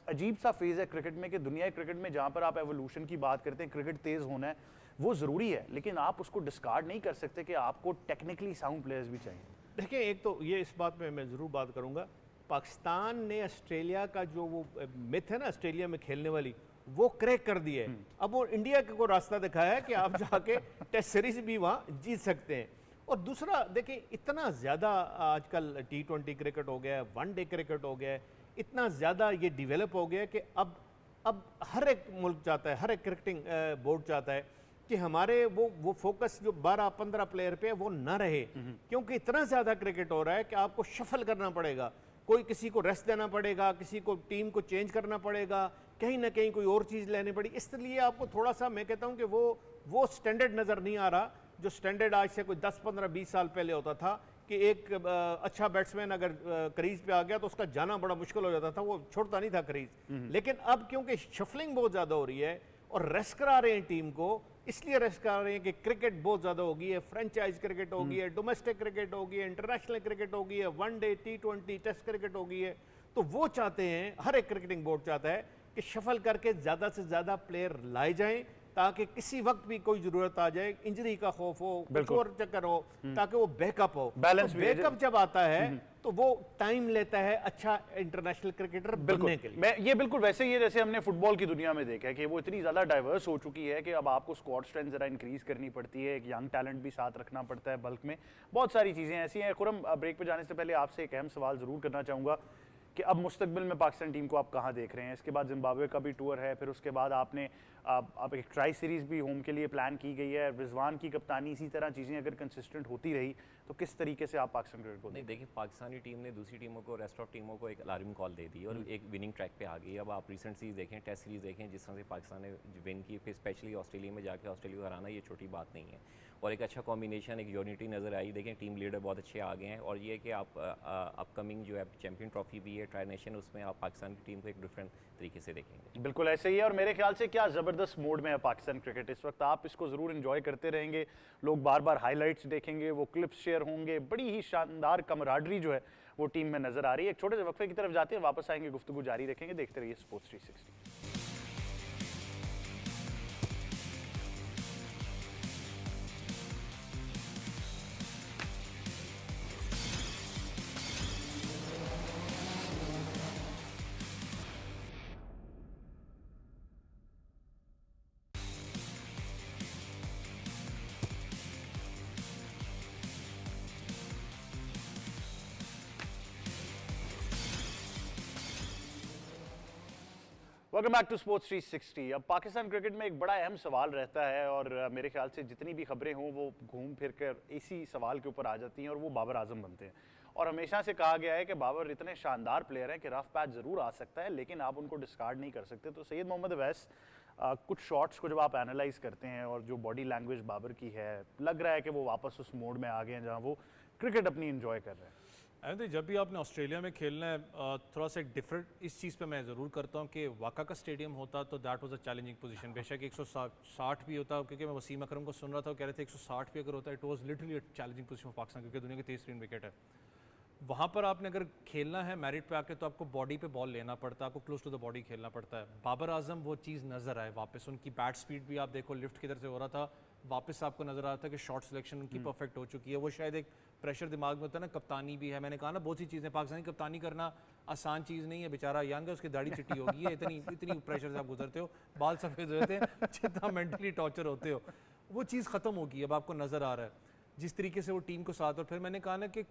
Speaker 1: अजीब सा फेज है क्रिकेट में कि दुनिया क्रिकेट में जहाँ पर आप एवोल्यूशन की बात करते हैं, क्रिकेट तेज होना है वो ज़रूरी है, लेकिन आप उसको डिस्कार्ड नहीं कर सकते कि आपको टेक्निकली साउंड प्लेयर्स भी चाहिए।
Speaker 3: देखिए, एक तो ये इस बात में मैं ज़रूर बात करूँगा, पाकिस्तान ने ऑस्ट्रेलिया का जो वो मिथ है ना ऑस्ट्रेलिया में खेलने वाली, वो क्रैक कर दी है। अब वो इंडिया को रास्ता दिखाया है कि आप जाके टेस्ट सीरीज भी वहाँ जीत सकते हैं। और दूसरा देखिए, इतना ज़्यादा आजकल T20 क्रिकेट हो गया है, वनडे क्रिकेट हो गया है, इतना ज़्यादा ये डेवलप हो गया है कि अब हर एक मुल्क चाहता है, हर एक क्रिकेटिंग बोर्ड चाहता है कि हमारे वो फोकस जो 12-15 प्लेयर पे है वो ना रहे, क्योंकि इतना ज़्यादा क्रिकेट हो रहा है कि आपको शफल करना पड़ेगा, कोई किसी को रेस्ट देना पड़ेगा, किसी को टीम को चेंज करना पड़ेगा, कहीं ना कहीं कोई और चीज़ लेनी पड़ी। इसलिए आपको थोड़ा सा मैं कहता हूँ कि वो स्टैंडर्ड नज़र नहीं आ रहा जो स्टैंडर्ड आज से कोई 10-15-20 साल पहले होता था कि एक अच्छा बैट्समैन अगर क्रीज पे आ गया तो उसका जाना बड़ा मुश्किल हो जाता था, वो छोड़ता नहीं था क्रीज। लेकिन अब क्योंकि शफलिंग बहुत ज़्यादा हो रही है और रेस्ट करा रहे हैं टीम को, इसलिए रेस्ट करा रहे हैं कि क्रिकेट बहुत ज़्यादा हो गई है, फ्रेंचाइज क्रिकेट हो गई है, डोमेस्टिक क्रिकेट हो गई है, इंटरनेशनल क्रिकेट हो गई है, वनडे T20 टेस्ट क्रिकेट हो गई है, तो वो चाहते हैं, हर एक क्रिकेटिंग बोर्ड चाहता है कि शफल करके ज़्यादा से ज़्यादा प्लेयर लाए जाएं, ताकि किसी वक्त भी कोई जरूरत आ जाए, इंजरी का खौफ हो, कुछ और चक्कर हो, ताकि वो बैकअप हो।
Speaker 1: बैलेंस
Speaker 3: तो
Speaker 1: भी है।
Speaker 3: बैकअप जब आता है तो वो टाइम लेता है अच्छा इंटरनेशनल क्रिकेटर बनने के लिए।
Speaker 1: मैं ये बिल्कुल वैसे ही है जैसे हमने फुटबॉल की दुनिया में देखा है कि वो इतनी ज़्यादा डाइवर्स हो चुकी है कि अब आपको स्क्वाड स्ट्रेंथ ज़रा इंक्रीज करनी पड़ती है, एक यंग टैलेंट भी साथ रखना पड़ता है बल्क में, बहुत सारी चीज़ें ऐसी हैं। खुरम, ब्रेक पे जाने से पहले आपसे एक अहम सवाल ज़रूर करना चाहूँगा कि अब मुस्तकबिल में पाकिस्तान टीम को आप कहाँ देख रहे हैं? इसके बाद जिम्बाब्वे का भी टूर है, फिर उसके बाद आपने अब एक ट्राई सीरीज़ भी होम के लिए प्लान की गई है, रिजवान की कप्तानी, इसी तरह चीज़ें अगर कंसिस्टेंट होती रही तो किस तरीके से आप पाकिस्तान क्रिकेट को
Speaker 4: नहीं, देखिए पाकिस्तानी टीम ने दूसरी टीमों को, रेस्ट ऑफ टीमों को एक अलार्मिंग कॉल दे दी और एक विनिंग ट्रैक पे आ गई। अब आप रिसेंट सीरीज देखें, टेस्ट सीरीज देखें, जिस तरह से पाकिस्तान ने विन की, फिर स्पेशली ऑस्ट्रेलिया में जाके ऑस्ट्रेलिया को हराना, ये छोटी बात नहीं है। और एक अच्छा कॉम्बिनेशन, एक यूनिटी नज़र आई। देखें टीम लीडर बहुत अच्छे आ गए हैं और ये कि आप अपकमिंग जो है चैंपियन ट्रॉफी भी है, ट्राई नेशन, उसमें आप पाकिस्तान की टीम को एक डिफरेंट तरीके से देखेंगे।
Speaker 1: बिल्कुल ऐसे ही है और मेरे ख्याल से क्या ज़बरदस्त मोड में है पाकिस्तान क्रिकेट इस वक्त। आप इसको ज़रूर एंजॉय करते रहेंगे, लोग बार बार हाइलाइट्स देखेंगे, वो क्लिप्स शेयर होंगे, बड़ी ही शानदार कमराडरी जो है वो टीम में नजर आ रही है। एक छोटे से वक्फे की तरफ जाते हैं, वापस आएंगे, गुफ्तगू जारी रखेंगे, देखते रहिए sports 360। Welcome back to sports 360। अब पाकिस्तान क्रिकेट में एक बड़ा अहम सवाल रहता है और मेरे ख्याल से जितनी भी खबरें हों वो घूम फिर कर इसी सवाल के ऊपर आ जाती हैं और वो बाबर आजम बनते हैं। और हमेशा से कहा गया है कि बाबर इतने शानदार प्लेयर हैं कि रफ पैच ज़रूर आ सकता है लेकिन आप उनको डिस्कार्ड नहीं कर सकते। तो सैयद मोहम्मद अवैस, कुछ शॉट्स को जब आप एनालाइज करते हैं और जो बॉडी लैंग्वेज बाबर की है, लग रहा है कि वो वापस उस मोड में आ गए हैं जहाँ वो क्रिकेट अपनी इंजॉय कर रहे हैं।
Speaker 2: अहमद, जब भी आपने ऑस्ट्रेलिया में खेलना है थोड़ा सा एक डिफरेंट इस चीज़ पे मैं ज़रूर करता हूँ कि वाका का स्टेडियम होता तो that was a challenging position. बेशक 160 भी होता, क्योंकि मैं वसीम अकरम को सुन रहा था, वो कह रहे थे 160 भी अगर होता है, it was literally a challenging position for Pakistan, क्योंकि दुनिया की तेज तरीन विकेट है। वहाँ पर आपने अगर खेलना है मेरिट पे आके तो आपको बॉडी पे बॉल लेना पड़ता है, आपको क्लोज टू द बॉडी खेलना पड़ता है। बाबर आजम वो चीज़ नज़र आए वापस, उनकी बैट स्पीड भी आप देखो लिफ्ट किधर से हो रहा था, वापस आपको नजर आ रहा था कि शॉट सिलेक्शन उनकी परफेक्ट हो चुकी है। वो शायद एक प्रेशर दिमाग में होता है ना, कप्तानी भी है, मैंने कहा ना बहुत सी चीज़ें, पाकिस्तानी कप्तानी करना आसान चीज़ नहीं है। बेचारा यंग है, उसकी दाढ़ी चिट्टी होगी है, इतनी प्रेशर से आप गुजरते हो, बाल सफ़ेद होते हैं, जितना मेंटली टॉर्चर होते हो वो चीज़ ख़त्म होगी, अब आपको नज़र आ रहा है जिस तरीके से वो टीम को साथ। और फिर मैंने कहा ना कि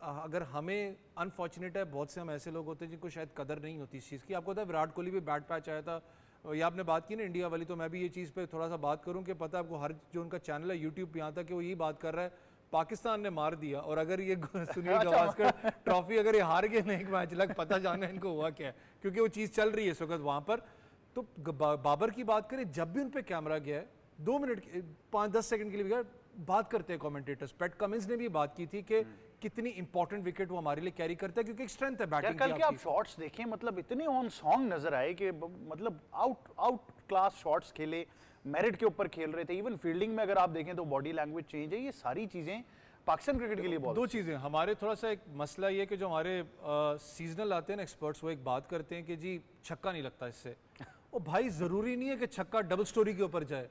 Speaker 2: अगर हमें अनफॉर्चुनेट है, बहुत से हम ऐसे लोग होते हैं जिनको शायद कदर नहीं होती इस चीज़ की। आपको पता है विराट कोहली भी बैट पैच आया था, ये आपने बात की ना इंडिया वाली, तो मैं भी ये चीज़ पे थोड़ा सा बात करूं कि पता है आपको, हर जो उनका चैनल है यूट्यूब पे यहाँ तक कि वो यही बात कर रहा है पाकिस्तान ने मार दिया, और अगर ये सुनील गावस्कर ट्रॉफी अगर ये हार गए ना एक मैच लग, पता जाना इनको हुआ क्या है, क्योंकि वो चीज़ चल रही है इस वक्त वहाँ पर। तो बाबर की बात करें, जब भी उन पर कैमरा गया है 2 मिनट 5-10 सेकंड के लिए भी गया, बात करते हैं कमेंटेटर्स। पैट कमिंस ने भी बात की थी कि कितनी इंपॉर्टेंट विकेट वो हमारे लिए कैरी करता है, क्योंकि एक स्ट्रेंथ है बैटिंग
Speaker 1: कल के आप शॉट्स देखें, मतलब इतने ऑन सॉन्ग नजर आए कि मतलब आउट क्लास शॉट्स खेले, मेरिट के ऊपर खेल रहे थे। इवन फील्डिंग में अगर आप देखें तो बॉडी लैंग्वेज चेंज है, ये सारी चीजें पाकिस्तान क्रिकेट के लिए बहुत।
Speaker 2: 2 चीज़ें हमारे थोड़ा सा एक मसला ये कि जो हमारे सीजनल आते हैं ना एक्सपर्ट्स, वो एक बात करते हैं कि जी छक्का नहीं लगता इससे। वो भाई ज़रूरी नहीं है कि छक्का डबल स्टोरी के ऊपर जाए,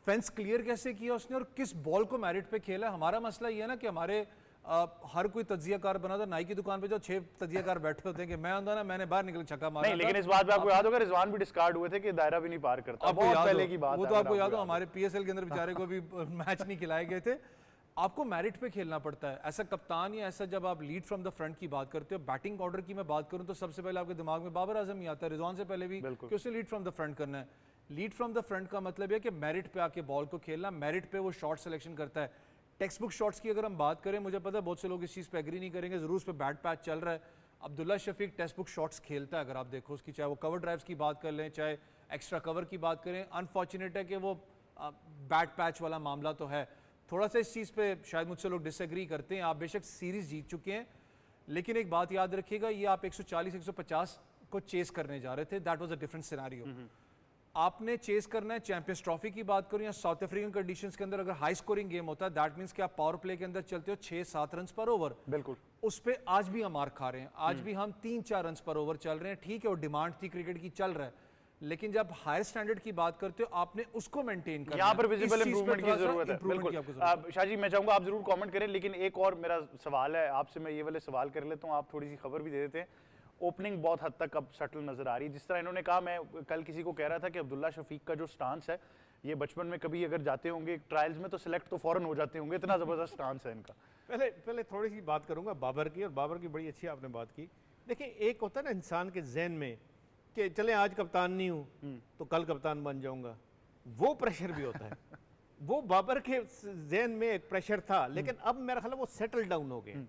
Speaker 2: फेंस क्लियर कैसे किया उसने और किस बॉल को मेरिट पे खेला। हमारा मसला ये है ना कि हमारे हर कोई तजियाकार बना था, नाई की दुकान पे जो 6 तजियाकार बैठे होते हैं कि मैं आंदा ना, मैंने बाहर निकल छक्का मारा।
Speaker 1: नहीं, लेकिन इस बात पे आपको याद होगा रिजवान भी डिस्कार्ड हुए थे कि दायरा भी नहीं पार करता, बहुत पहले की बात
Speaker 2: वो तो आपको याद हो, हमारे पीएसएल के अंदर बेचारे को भी मैच नहीं खिलाए गए थे। आपको मेरिट पे खेलना पड़ता है ऐसा कप्तान, या ऐसा जब आप लीड फ्रॉम द फ्रंट की बात करते हो। बैटिंग ऑर्डर की मैं बात करूं तो सबसे पहले आपके दिमाग में बाबर आजम ही आता है, रिजवान से पहले भी, कि उसने लीड फ्रॉम द फ्रंट करना है। लीड फ्रॉम द फ्रंट का मतलब है कि मेरिट पे आके बॉल को खेलना, मेरिट पे वो शॉट सिलेक्शन करता है। टेक्स्ट बुक शॉट्स की अगर हम बात करें, मुझे पता है बहुत से लोग इस चीज़ पे एग्री नहीं करेंगे, ज़रूर उस पर बैट पैच चल रहा है। Abdullah Shafique textbook shots खेलता है, अगर आप देखो उसकी, चाहे वो कवर ड्राइव्स की बात कर लें, चाहे एक्स्ट्रा कवर की बात करें। अनफॉर्चुनेट है कि वो बैट पैच वाला मामला तो है, थोड़ा सा इस चीज़ पे शायद मुझसे लोग डिसएग्री करते हैं। आप बेशक सीरीज़ जीत चुके हैं, लेकिन एक बात याद रखिएगा, ये आप 140-150 को चेस करने जा रहे थे, that was a different scenario. आपने चेस करना है चैंपियंस ट्रॉफी की बात करूं या साउथ अफ्रीकन कंडीशंस के अंदर, अगर हाई स्कोरिंग गेम होता है दैट मींस कि आप पावर प्ले के अंदर चलते हो 6-7 रन पर ओवर।
Speaker 1: बिल्कुल
Speaker 2: उस पे आज भी हम मार खा रहे हैं। आज भी हम 3-4 रन पर ओवर चल रहे हैं, ठीक है, और डिमांड थी क्रिकेट की, चल रहा है, लेकिन जब हायर स्टैंडर्ड की बात करते हो आपने उसको मेंटेन करना है।
Speaker 1: यहाँ पर विजिबल
Speaker 2: इस चीज़ पे
Speaker 1: इंप्रूवमेंट की
Speaker 2: थोड़ा सा
Speaker 1: जरूरत है।
Speaker 2: improvement की आपको
Speaker 1: बिल्कुल
Speaker 2: जरूरत है।
Speaker 1: शाह जी, मैं चाहूंगा आप जरूर कमेंट करें, लेकिन एक और मेरा सवाल है आपसे, मैं ये वाले सवाल कर लेता हूँ, आप थोड़ी सी खबर भी दे देते हैं। ओपनिंग बहुत हद तक अब सटल नजर आ रही है, जिस तरह इन्होंने कहा, मैं कल किसी को कह रहा था कि अब्दुल्ला शफीक का जो स्टांस है, ये बचपन में कभी अगर जाते होंगे ट्रायल्स में तो सिलेक्ट तो फौरन हो जाते होंगे, इतना जबरदस्त स्टांस है इनका।
Speaker 3: पहले थोड़ी सी बात करूंगा बाबर की, और बाबर की बड़ी अच्छी आपने बात की। देखिए, एक होता है ना इंसान के जहन में कि चले आज कप्तान नहीं हूँ तो कल कप्तान बन जाऊंगा, वो प्रेशर भी होता है। वो बाबर के जहन में एक प्रेशर था, लेकिन अब मेरा ख्याल है वो सेटल डाउन हो गए।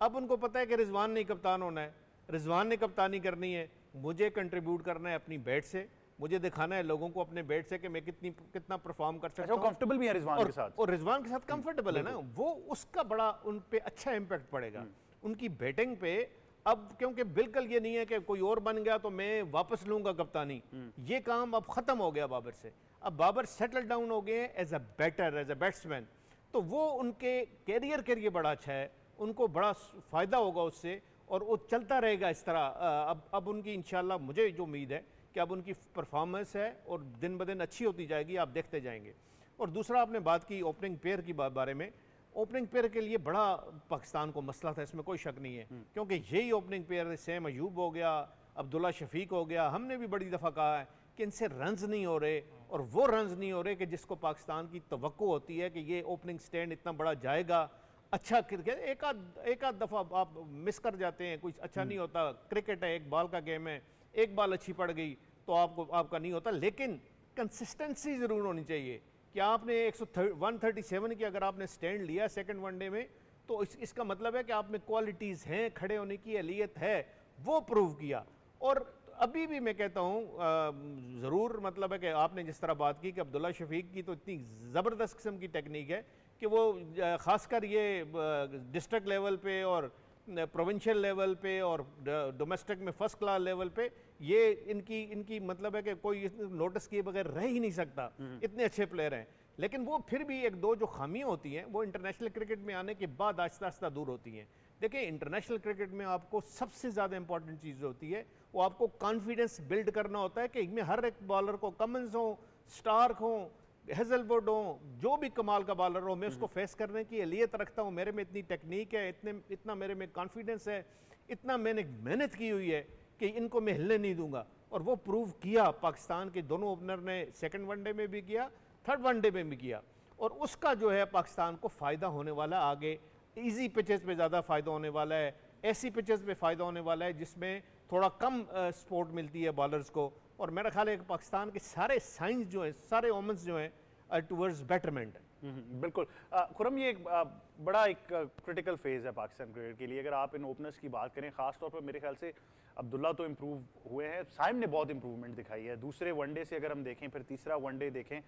Speaker 3: अब उनको पता है कि रिजवान नहीं कप्तान होना है, रिजवान ने कप्तानी करनी है, मुझे कंट्रीब्यूट करना है अपनी बैट से, मुझे दिखाना है लोगों को अपने बैट से कि मैं कितना परफॉर्म कर सकता हूँ।
Speaker 1: कंफर्टेबल भी है रिजवान के साथ,
Speaker 3: और रिजवान के साथ कंफर्टेबल है ना, वो उसका बड़ा उन पे अच्छा इम्पैक्ट पड़ेगा उनकी बैटिंग पे। अब क्योंकि बिल्कुल ये नहीं है कि कोई और बन गया तो मैं वापस लूंगा कप्तानी, ये काम अब खत्म हो गया बाबर से। अब बाबर सेटल डाउन हो गए as a batter, as a batsman, तो वो उनके कैरियर के लिए बड़ा अच्छा है, उनको बड़ा फायदा होगा उससे, और वो चलता रहेगा इस तरह। अब उनकी इंशाल्लाह मुझे जो उम्मीद है कि अब उनकी परफॉर्मेंस है और दिन ब दिन अच्छी होती जाएगी, आप देखते जाएंगे। और दूसरा आपने बात की ओपनिंग पेयर की बारे में, ओपनिंग पेयर के लिए बड़ा पाकिस्तान को मसला था, इसमें कोई शक नहीं है, क्योंकि यही ओपनिंग पेयर सैम अयूब हो गया, अब्दुल्ला शफीक हो गया, हमने भी बड़ी दफ़ा कहा है कि इनसे रन्स नहीं हो रहे, और वो रन्स नहीं हो रहे कि जिसको पाकिस्तान की तवक्को होती है कि ये ओपनिंग स्टैंड इतना बड़ा जाएगा, अच्छा क्रिकेट। एक आध दफ़ा आप मिस कर जाते हैं, कुछ अच्छा नहीं होता, क्रिकेट है, एक बॉल का गेम है, एक बॉल अच्छी पड़ गई तो आपका नहीं होता, लेकिन कंसिस्टेंसी ज़रूर होनी चाहिए कि आपने 137 की अगर आपने स्टैंड लिया सेकंड वनडे में, तो इसका मतलब है कि आप में क्वालिटीज़ हैं, खड़े होने की अहलियत है, वो प्रूव किया। और अभी भी मैं कहता हूँ ज़रूर मतलब है कि आपने जिस तरह बात की कि अब्दुल्ला शफीक की तो इतनी ज़बरदस्त किस्म की टेक्निक है कि वो ख़ासकर ये डिस्ट्रिक्ट लेवल पे और प्रोविंशियल लेवल पे और डोमेस्टिक में फर्स्ट क्लास लेवल पे, ये इनकी मतलब है कि कोई नोटिस किए बगैर रह ही नहीं सकता, इतने अच्छे प्लेयर हैं। लेकिन वो फिर भी एक दो जो खामियां होती हैं वो इंटरनेशनल क्रिकेट में आने के बाद आहिस्ता आहिस्ता दूर होती हैं। देखिए, इंटरनेशनल क्रिकेट में आपको सबसे ज़्यादा इंपॉर्टेंट चीज़ होती है वो आपको कॉन्फिडेंस बिल्ड करना होता है कि मैं हर एक बॉलर को, कमिंस हो, स्टार्क हो, हेजलवुड हो, जो भी कमाल का बॉलर हो, मैं उसको फेस करने की अहलियत रखता हूँ, मेरे में इतनी टेक्निक है, इतना मेरे में कॉन्फिडेंस है, इतना मैंने मेहनत की हुई है कि इनको मैं हिलने नहीं दूंगा। और वो प्रूव किया पाकिस्तान के दोनों ओपनर ने, सेकंड वनडे में भी किया, थर्ड वनडे में भी किया, और उसका जो है पाकिस्तान को फ़ायदा होने वाला है। आगे ईजी पिचेस पे ज़्यादा फ़ायदा होने वाला है, ऐसी पिचेस पे फ़ायदा होने वाला है जिसमें थोड़ा कम सपोर्ट मिलती है बॉलर्स को। और मेरा ख्याल है कि पाकिस्तान के सारे साइंस जो हैं, सारे ओमेंस जो हैं टुवर्ड्स बेटरमेंट है।
Speaker 1: बिल्कुल। खुरम, ये बड़ा एक क्रिटिकल फेज़ है पाकिस्तान क्रिकेट के लिए। अगर आप इन ओपनर्स की बात करें, ख़ास तौर पर मेरे ख्याल से अब्दुल्ला तो इम्प्रूव हुए हैं, साइम ने बहुत इंप्रूवमेंट दिखाई है। दूसरे वनडे से अगर हम देखें, फिर तीसरा वनडे देखें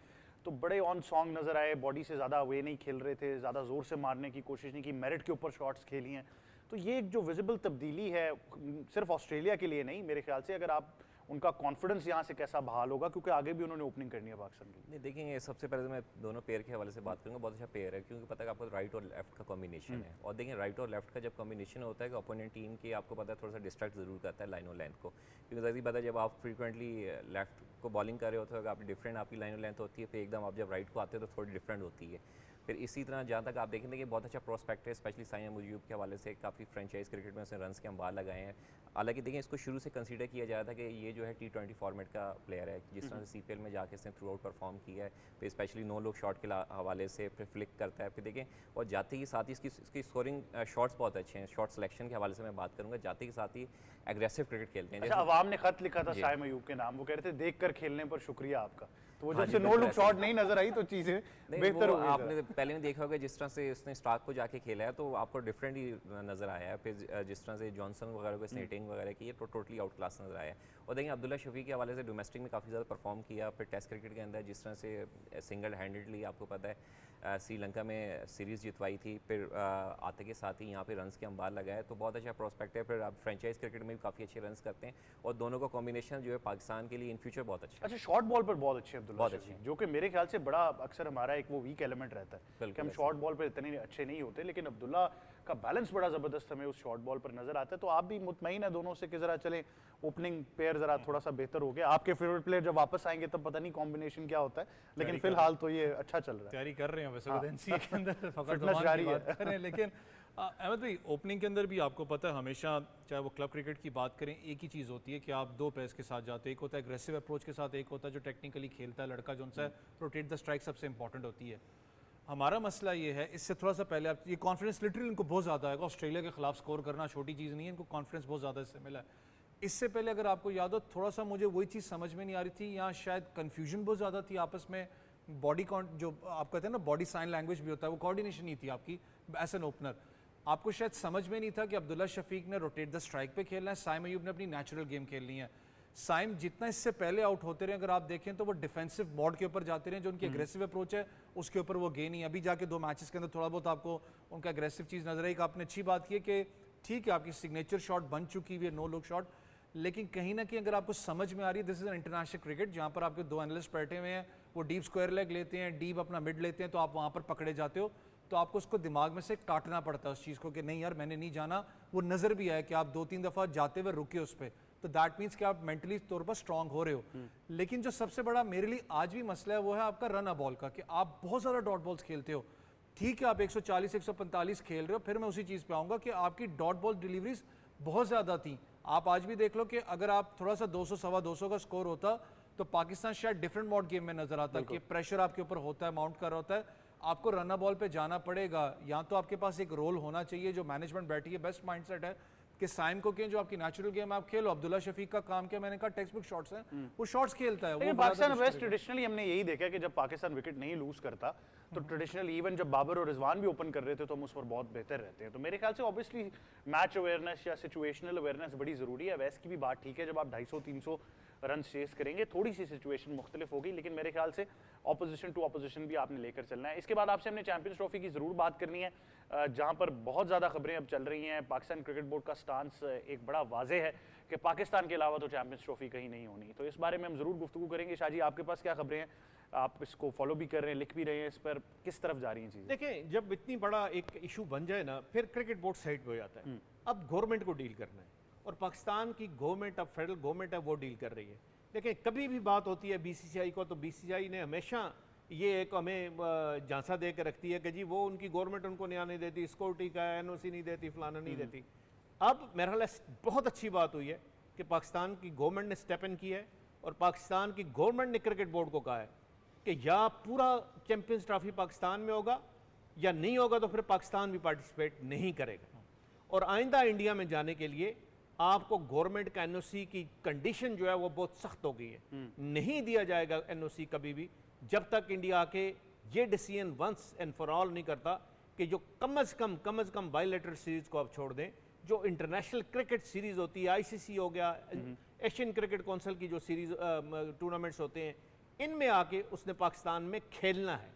Speaker 1: तो बड़े ऑन सॉन्ग नज़र आए, बॉडी से ज़्यादा वे नहीं खेल रहे थे, ज़्यादा ज़ोर से मारने की कोशिश नहीं की, मेरिट के ऊपर शॉट्स खेली हैं। तो ये एक जो विजिबल तब्दीली है सिर्फ ऑस्ट्रेलिया के लिए नहीं, मेरे ख्याल से अगर आप उनका कॉन्फिडेंस यहाँ से कैसा बहाल होगा, क्योंकि आगे भी उन्होंने ओपनिंग करनी है पाकिस्तान की।
Speaker 4: नहीं, देखेंगे सबसे पहले तो मैं दोनों पेयर के हवाले से बात करूँगा। बहुत अच्छा पेयर है, क्योंकि पता है आपको राइट और लेफ्ट का कॉम्बिनेशन है, और देखें राइट और लेफ्ट का जब कॉम्बिनेशन होता है कि अपोनेंट टीम की, आपको पता है थोड़ा सा डिस्ट्रैक्ट जरूर करता है लाइन और लेंथ को, क्योंकि जैसे पता है जब आप फ्रीक्वेंटली लेफ्ट को बॉलिंग कर रहे होते हो, आप डिफरेंट आपकी लाइन और लेंथ होती है, फिर एकदम आप जब राइट को आते हो तो थोड़ी डिफरेंट होती है। फिर इसी तरह जहाँ तक आप देखेंगे कि बहुत अच्छा प्रोस्पेक्ट है, स्पेशली साइम अयूब के हवाले से, काफ़ी फ्रेंचाइज क्रिकेट में उसने रन्स के अंबार लगाए हैं। हालांकि देखें, इसको शुरू से कंसीडर किया जा रहा था कि ये जो है T20 फॉर्मेट का प्लेयर है, जिस तरह से CPL में जाके इसने थ्रू आउट परफॉर्म किया है, फिर स्पेशली नो लुक शॉट के हवाले से, फिर फ्लिक करता है, फिर देखें और जाते के साथ ही इसकी स्कोरिंग शॉट्स बहुत अच्छे हैं। शॉट सिलेक्शन के हवाले से मैं बात करूँगा, जाते के साथ ही एग्रेसिव क्रिकेट खेलते हैं।
Speaker 1: अच्छा, अवाम ने खत लिखा था साइम अयूब के नाम, वो कह रहे थे देख कर खेलने पर शुक्रिया आपका, तो वो जब से नो लुक शॉट नहीं नजर आई तो चीज़ें बेहतर हो गई।
Speaker 4: आपने पहले में देखा होगा जिस तरह से उसने स्टार्क को जाके खेला है तो आपको डिफरेंट ही नज़र आया है। फिर जिस तरह से जॉनसन वगैरह को स्नेटिंग वगैरह की, ये टोटली आउट क्लास नज़र आया है। और देखिए अब्दुल्ला शफीक के हवाले से डोमेस्टिक में काफ़ी ज़्यादा परफॉर्म किया, फिर टेस्ट क्रिकेट के अंदर जिस तरह से सिंगल हैंडेडली आपको पता है श्रीलंका में सीरीज़ जितवाई थी, फिर आते के साथ ही यहाँ पे रन्स के अंबार लगाए, तो बहुत अच्छा प्रोस्पेक्ट है। फिर आप फ्रेंचाइज क्रिकेट में भी काफ़ी अच्छे रन्स करते हैं, और दोनों का कॉम्बिनेशन जो है पाकिस्तान के लिए इन फ्यूचर बहुत अच्छा है।
Speaker 1: अच्छा, शॉर्ट बॉल पर बहुत अच्छे अब्दुल्ला
Speaker 4: बहुत
Speaker 1: शफीक, जो कि मेरे ख्याल से बड़ा अक्सर हमारा एक वो वीक एलिमेंट रहता है कि हम शॉर्ट बॉल पर इतने अच्छे नहीं होते, लेकिन अब्दुल्ला का बैलेंस बड़ा ज़बरदस्त हमें उस शॉर्ट बॉल पर नजर आता है। तो आप भी मुतमईन है दोनों से कि ज़रा चलें ओपनिंग पेयर ज़रा थोड़ा सा बेहतर हो गया। आपके फेवरेट प्लेयर जब वापस आएंगे तब पता नहीं कॉम्बिनेशन क्या होता है, लेकिन फिलहाल तो ये अच्छा चल रहा है।
Speaker 2: तैयारी कर रहे हैं वैसे एनसीए के अंदर फ़खर
Speaker 1: फिटनेस
Speaker 2: जमान
Speaker 1: जारी
Speaker 2: की
Speaker 1: है।
Speaker 2: बात कर रहे हैं, लेकिन अहमद भाई ओपनिंग के अंदर भी आपको पता है हमेशा चाहे वो क्लब क्रिकेट की बात करें एक ही चीज़ होती है कि आप दो पेस के साथ जाते हो, एक होता है एग्रेसिव अप्रोच के साथ, एक होता है जो टेक्निकली खेलता है लड़का जो उनसे रोटेट द स्ट्राइक सबसे इंपॉर्टेंट होती है। हमारा मसला ये है, इससे थोड़ा सा पहले आप ये कॉन्फिडेंस लिटरली इनको बहुत ज़्यादा है, ऑस्ट्रेलिया के खिलाफ स्कोर करना छोटी चीज़ नहीं है, इनको कॉन्फिडेंस बहुत ज़्यादा इससे मिला है। इससे पहले अगर आपको याद हो थोड़ा सा मुझे वही चीज़ समझ में नहीं आ रही थी, यहाँ शायद कन्फ्यूजन बहुत ज़्यादा थी आपस में, बॉडी जो आप कहते हैं ना बॉडी साइन लैंग्वेज भी होता है, वो कोऑर्डिनेशन नहीं थी आपकी एज एन ओपनर। आपको शायद समझ में नहीं था कि अब्दुल्ला शफीक ने रोटेट द स्ट्राइक पे खेलना है, साइम अयूब ने अपनी नेचुरल गेम खेलनी है। साइम जितना इससे पहले आउट होते रहे अगर आप देखें तो वो डिफेंसिव मोड के ऊपर जाते रहे, जो उनकी एग्रेसिव अप्रोच है उसके ऊपर वो गे नहीं है। अभी जाके 2 मैचेस के अंदर थोड़ा बहुत आपको उनका एग्रेसिव चीज़ नजर आई। आपने अच्छी बात की है कि ठीक है आपकी सिग्नेचर शॉट बन चुकी हुई है नो लुक शॉट, लेकिन कहीं ना कहीं अगर आपको समझ में आ रही है this is an international cricket जहाँ पर आपके 2 एनालिस्ट बैठे हुए हैं, वो डीप स्क्वायर लेग लेते हैं, डीप अपना मिड लेते हैं, तो आप वहाँ पर पकड़े जाते हो, तो आपको उसको दिमाग में से काटना पड़ता है उस चीज़ को कि नहीं यार मैंने नहीं जाना। वो नज़र भी आया कि आप 2-3 दफ़ा जाते हुए रुके उस पर, तो दैट मीन्स कि आप मेंटली तौर पर स्ट्रांग हो रहे हो। लेकिन जो सबसे बड़ा मेरे लिए आज भी मसला है वो है आपका रन अ बॉल का, कि आप बहुत ज़्यादा डॉट बॉल्स खेलते हो। ठीक है आप 140-145 खेल रहे हो, फिर मैं उसी चीज़ पे आऊँगा कि आपकी डॉट बॉल डिलीवरीज बहुत ज़्यादा थी। आप आज भी देख लो कि अगर आप थोड़ा सा 200 सवा 200 का स्कोर होता तो पाकिस्तान शायद डिफरेंट मोड गेम में नजर आता कि प्रेशर आपके ऊपर होता है, माउंट कर रहा होता है, आपको रन बॉल पे जाना पड़ेगा। या तो आपके पास एक रोल होना चाहिए, जो मैनेजमेंट बैठी है बेस्ट माइंडसेट है कि साइम को कहें जो आपकी नेचुरल गेम आप खेलो। अब्दुल्ला शफीक का काम क्या, मैंने कहा टेक्स्ट बुक शॉट्स हैं, वो शॉट्स खेलता है।
Speaker 1: लेकिन पाकिस्तान वेस्ट ट्रेडिशनली हमने यही देखा कि जब पाकिस्तान विकेट नहीं लूज करता तो ट्रेडिशनली इवन जब बाबर और रिजवान भी ओपन कर रहे थे तो हम उस पर बहुत बेहतर रहते हैं। तो मेरे ख्याल से ऑब्वियसली मैच अवेयरनेस या सिचुएशनल अवेयरनेस बड़ी ज़रूरी है। वैस्ट की भी बात ठीक है, जब आप 250-300 रन चेस करेंगे थोड़ी सी सिचुएशन मुख्तलिफ होगी, लेकिन मेरे ख्याल से ऑपोजिशन टू ऑपोजिशन भी आपने लेकर चलना है। इसके बाद आपसे हमने चैंपियंस ट्रॉफी की ज़रूर बात करनी है, जहाँ पर बहुत ज़्यादा खबरें अब चल रही हैं। पाकिस्तान क्रिकेट बोर्ड का स्टांस एक बड़ा वाजे है कि पाकिस्तान के अलावा तो चैंपियंस ट्रॉफी कहीं नहीं होनी, तो इस बारे में हम ज़रूर गुफ्तगू करेंगे। शाहजी आपके पास क्या खबरें हैं, आप इसको फॉलो भी कर रहे हैं, लिख भी रहे हैं, इस पर किस तरफ जा रही हैं चीज़ें?
Speaker 3: देखें जब इतनी बड़ा एक इशू बन जाए ना फिर क्रिकेट बोर्ड साइड पे हो जाता है। अब गवर्नमेंट को डील करना है और पाकिस्तान की गवर्नमेंट, अब फेडरल गवर्नमेंट है वो डील कर रही है। देखें कभी भी बात होती है बीसीसीआई को, तो बीसीसीआई ने हमेशा ये एक हमें झांसा दे के रखती है कि जी वो उनकी गवर्नमेंट उनको न्याय नहीं देती, सिक्योरिटी का एनओसी नहीं देती, फलाना नहीं देती। अब मेरा ख्याल बहुत अच्छी बात हुई है कि पाकिस्तान की गवर्नमेंट ने स्टेप इन किया है और पाकिस्तान की गवर्नमेंट ने क्रिकेट बोर्ड को कहा है कि या पूरा चैंपियंस ट्रॉफी पाकिस्तान में होगा या नहीं होगा तो फिर पाकिस्तान भी पार्टिसिपेट नहीं करेगा। और आइंदा इंडिया में जाने के लिए आपको गवर्नमेंट का एनओसी की कंडीशन जो है वो बहुत सख्त हो गई है। नहीं दिया जाएगा एनओसी कभी भी जब तक इंडिया आके ये decision once and for all नहीं करता कि जो कम अज़ कम बायलैटरल सीरीज को आप छोड़ दें, जो इंटरनेशनल क्रिकेट सीरीज होती है, आईसीसी हो गया, एशियन क्रिकेट काउंसिल की जो सीरीज टूर्नामेंट्स होते हैं, इनमें आके उसने पाकिस्तान में खेलना है।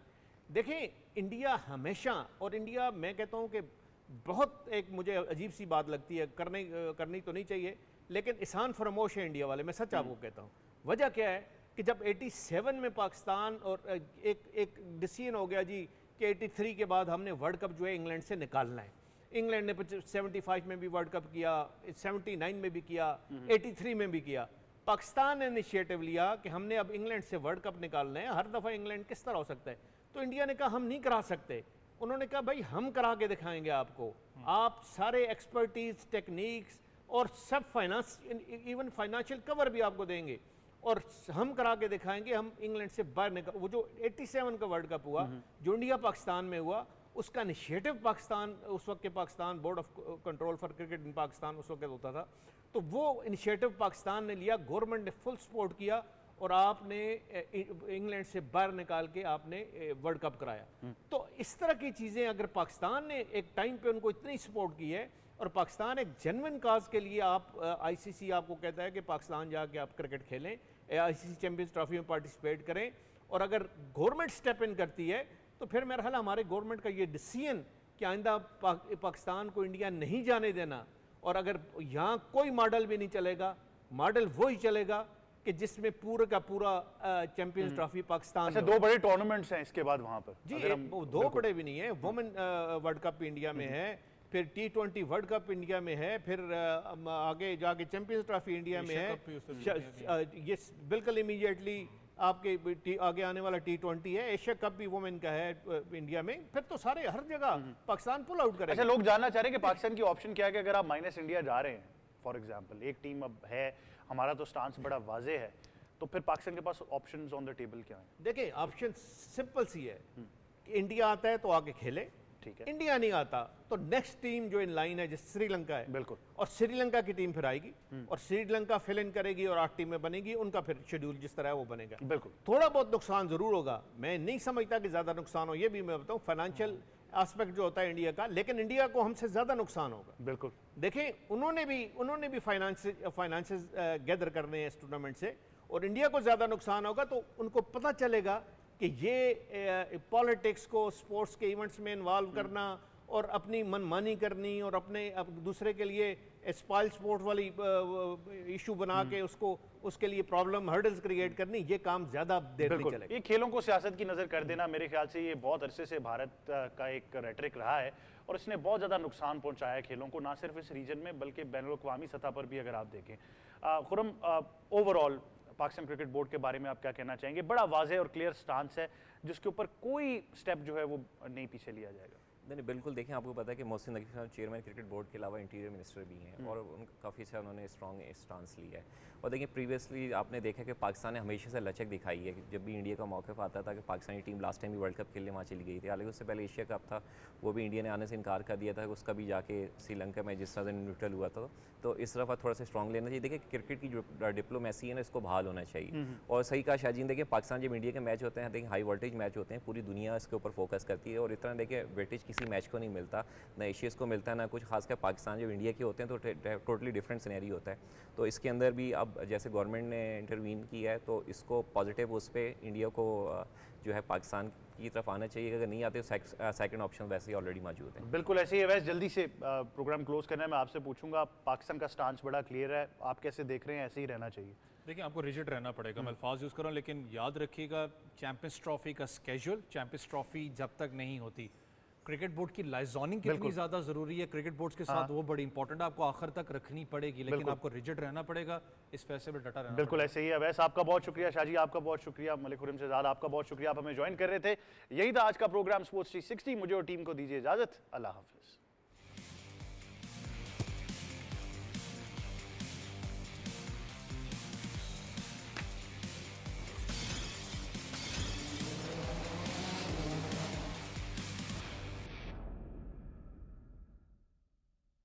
Speaker 3: देखें इंडिया हमेशा, और इंडिया मैं कहता हूँ कि बहुत एक मुझे अजीब सी बात लगती है, करनी तो नहीं चाहिए, लेकिन एहसान फरामोश है इंडिया वाले, मैं सच आपको कहता हूँ। वजह क्या है कि जब 87 में पाकिस्तान और एक डिसीजन हो गया जी कि 83 के बाद हमने वर्ल्ड कप जो है इंग्लैंड से निकालना है। इंग्लैंड ने 75 में भी वर्ल्ड कप किया, 79 में भी किया, 83 में भी किया। पाकिस्तान ने इनिशिएटिव लिया कि हमने अब इंग्लैंड से वर्ल्ड कप निकालना है। हर दफ़ा इंग्लैंड किस तरह हो सकता है? तो इंडिया ने कहा हम नहीं करा सकते। उन्होंने कहा भाई हम करा के दिखाएंगे आपको, आप सारे एक्सपर्टीज, टेक्निक्स और सब फाइनेंस, इवन फाइनेंशियल कवर भी आपको देंगे और हम करा के दिखाएंगे। हम इंग्लैंड से बाहर निकल, वो जो 87 का वर्ल्ड कप हुआ जो इंडिया पाकिस्तान में हुआ, उसका इनिशिएटिव पाकिस्तान, उस वक्त के Pakistan board of control for cricket in Pakistan उस वक्त होता था, तो वो इनिशिएटिव पाकिस्तान ने लिया, गवर्नमेंट ने फुल सपोर्ट किया और आपने इंग्लैंड से बाहर निकाल के आपने वर्ल्ड कप कराया। तो इस तरह की चीज़ें अगर पाकिस्तान ने एक टाइम पे उनको इतनी सपोर्ट की है और पाकिस्तान एक जेन्युइन काज के लिए, आप आईसीसी आपको कहता है कि पाकिस्तान जाके आप क्रिकेट खेलें, आईसीसी चैंपियंस ट्रॉफी में पार्टिसिपेट करें, और अगर गवर्नमेंट स्टेप इन करती है तो फिर मेरा ख्याल हमारे गवर्नमेंट का ये डिसीजन कि आइंदा पाकिस्तान को इंडिया नहीं जाने देना, और अगर यहाँ कोई मॉडल भी नहीं चलेगा, मॉडल वही चलेगा कि जिसमें पूरा का पूरा चैंपियंस ट्रॉफी पाकिस्तान।
Speaker 1: अच्छा, 2 बड़े टूर्नामेंट्स हैं इसके बाद वहां पर
Speaker 3: जी, 2 बड़े भी नहीं है, वुमेन वर्ल्ड कप इंडिया में है, फिर T20 वर्ल्ड कप इंडिया में है, फिर आगे जाके चैंपियंस ट्रॉफी इंडिया में
Speaker 2: एशिया
Speaker 3: है,
Speaker 2: कप भी उससे
Speaker 3: ये बिल्कुल इमीडिएटली आपके आगे आने वाला T20 है, एशिया कप भी वुमेन का है इंडिया में, फिर तो सारे हर जगह पाकिस्तान पुल आउट
Speaker 1: अच्छा,
Speaker 3: करेगा।
Speaker 1: लोग जानना चाह रहे हैं कि पाकिस्तान की ऑप्शन क्या है कि अगर आप माइनस इंडिया जा रहे हैं, फॉर एग्जांपल एक टीम अब है, हमारा तो स्टांस बड़ा वाजे है, तो फिर पाकिस्तान के पास ऑप्शंस ऑन द टेबल क्या हैं?
Speaker 3: देखिए ऑप्शन सिंपल सी है कि इंडिया आता है तो आगे खेले,
Speaker 1: ठीक है,
Speaker 3: इंडिया नहीं आता तो नेक्स्ट टीम जो इन लाइन है जैसे श्रीलंका है,
Speaker 1: बिल्कुल,
Speaker 3: और श्रीलंका की टीम फिर आएगी और श्रीलंका फिल इन करेगी और 8 टीमें बनेगी, उनका फिर शेड्यूल जिस तरह है वो बनेगा।
Speaker 1: बिल्कुल,
Speaker 3: थोड़ा बहुत नुकसान जरूर होगा, मैं नहीं समझता कि ज्यादा नुकसान हो, ये भी मैं बताऊं फाइनेंशियल एस्पेक्ट जो होता है इंडिया का, लेकिन इंडिया को हमसे ज्यादा नुकसान होगा।
Speaker 1: बिल्कुल,
Speaker 3: देखें उन्होंने भी फाइनेंसेस गैदर करने हैं इस टूर्नामेंट से, और इंडिया को ज़्यादा नुकसान होगा तो उनको पता चलेगा कि ये पॉलिटिक्स को स्पोर्ट्स के इवेंट्स में इन्वॉल्व करना और अपनी मनमानी करनी और अपने दूसरे के लिए स्पॉइल स्पोर्ट वाली इशू बना के उसके लिए प्रॉब्लम हर्डल्स क्रिएट करनी, ये काम ज़्यादा देर नहीं
Speaker 1: बिल्कुल।
Speaker 3: चलेगा।
Speaker 1: ये खेलों को सियासत की नज़र कर देना, मेरे ख्याल से ये बहुत अरसे से भारत का एक रेटरिक रहा है और इसने बहुत ज़्यादा नुकसान पहुंचाया है खेलों को, ना सिर्फ इस रीजन में बल्कि बैनुल-अक़वामी सतह पर भी अगर आप देखें। Khurram, overall Pakistan cricket board के बारे में आप क्या कहना चाहेंगे? बड़ा वाज़ेह और क्लियर स्टांस है जिसके ऊपर कोई स्टेप जो है वो नहीं पीछे लिया जाएगा।
Speaker 4: नहीं बिल्कुल, देखें आपको पता है कि मोहसिन नकीफ साहब चेयरमैन क्रिकेट बोर्ड के अलावा इंटीरियर मिनिस्टर भी हैं और काफ़ी अच्छा उन्होंने स्ट्रॉन्ग स्टांस लिया है। और देखिए प्रीवियसली आपने देखा कि पाकिस्तान ने हमेशा से लचक दिखाई है कि जब भी इंडिया का मौक़िफ़ आता था कि पाकिस्तानी टीम लास्ट टाइम भी वर्ल्ड कप खेलने वहाँ चली गई थी, हालांकि उससे पहले एशिया कप था, वो भी इंडिया ने आने से इनकार कर दिया था, उसका भी जाके श्रीलंका में जिस तरह से न्यूट्रल हुआ था, तो इस तरफ थोड़ा सा स्ट्रॉन्ग लेना चाहिए। देखिए क्रिकेट की जो डिप्लोमेसी है ना, इसको बहाल होना चाहिए। और सही कहा शाहजीन, देखिए पाकिस्तान जब इंडिया के मैच होते हैं, देखिए हाई वोल्टेज मैच होते हैं, पूरी दुनिया इसके ऊपर फोकस करती है और इतना देखिए वेटेज किसी मैच को नहीं मिलता, ना एशियस को मिलता है ना कुछ, खासकर पाकिस्तान जब इंडिया के होते हैं तो टोटली डिफरेंट सिनेरियो होता है। तो इसके अंदर भी अब जैसे गवर्नमेंट ने इंटरवीन किया है तो इसको पॉजिटिव उस पर इंडिया को जो है पाकिस्तान की तरफ आना चाहिए, अगर नहीं आते तो सेकंड ऑप्शन वैसे ही ऑलरेडी मौजूद है।
Speaker 1: बिल्कुल ऐसे ही है। वैसे जल्दी से प्रोग्राम क्लोज करना है, मैं आपसे पूछूंगा, पाकिस्तान का स्टांस बड़ा क्लियर है, आप कैसे देख रहे हैं? ऐसे ही रहना चाहिए?
Speaker 2: देखिए आपको रिजिड रहना पड़ेगा, मैं अल्फाज यूज़ कर रहा हूँ, लेकिन याद रखिएगा चैंपियंस ट्रॉफी का स्केड्यूल, चैंपियंस ट्रॉफी जब तक नहीं होती, क्रिकेट बोर्ड की लाइजॉनिंग कितनी ज़्यादा ज़रूरी है क्रिकेट बोर्ड्स के साथ, वो बड़ी इंपॉर्टेंट है, आपको आखिर तक रखनी पड़ेगी, लेकिन आपको रिजिड रहना पड़ेगा, इस फैसले पर डटा रहना।
Speaker 1: बिल्कुल ऐसे ही है। वैसे आपका बहुत शुक्रिया, शाहजी आपका बहुत शुक्रिया, मलिक खुर्रम शहजाद आपका बहुत शुक्रिया, आप हमें ज्वाइन कर रहे थे। यही था आज का प्रोग्राम स्पोर्ट्स 360। मुझे और टीम को दीजिए इजाज़त, अल्लाह हाफिज़।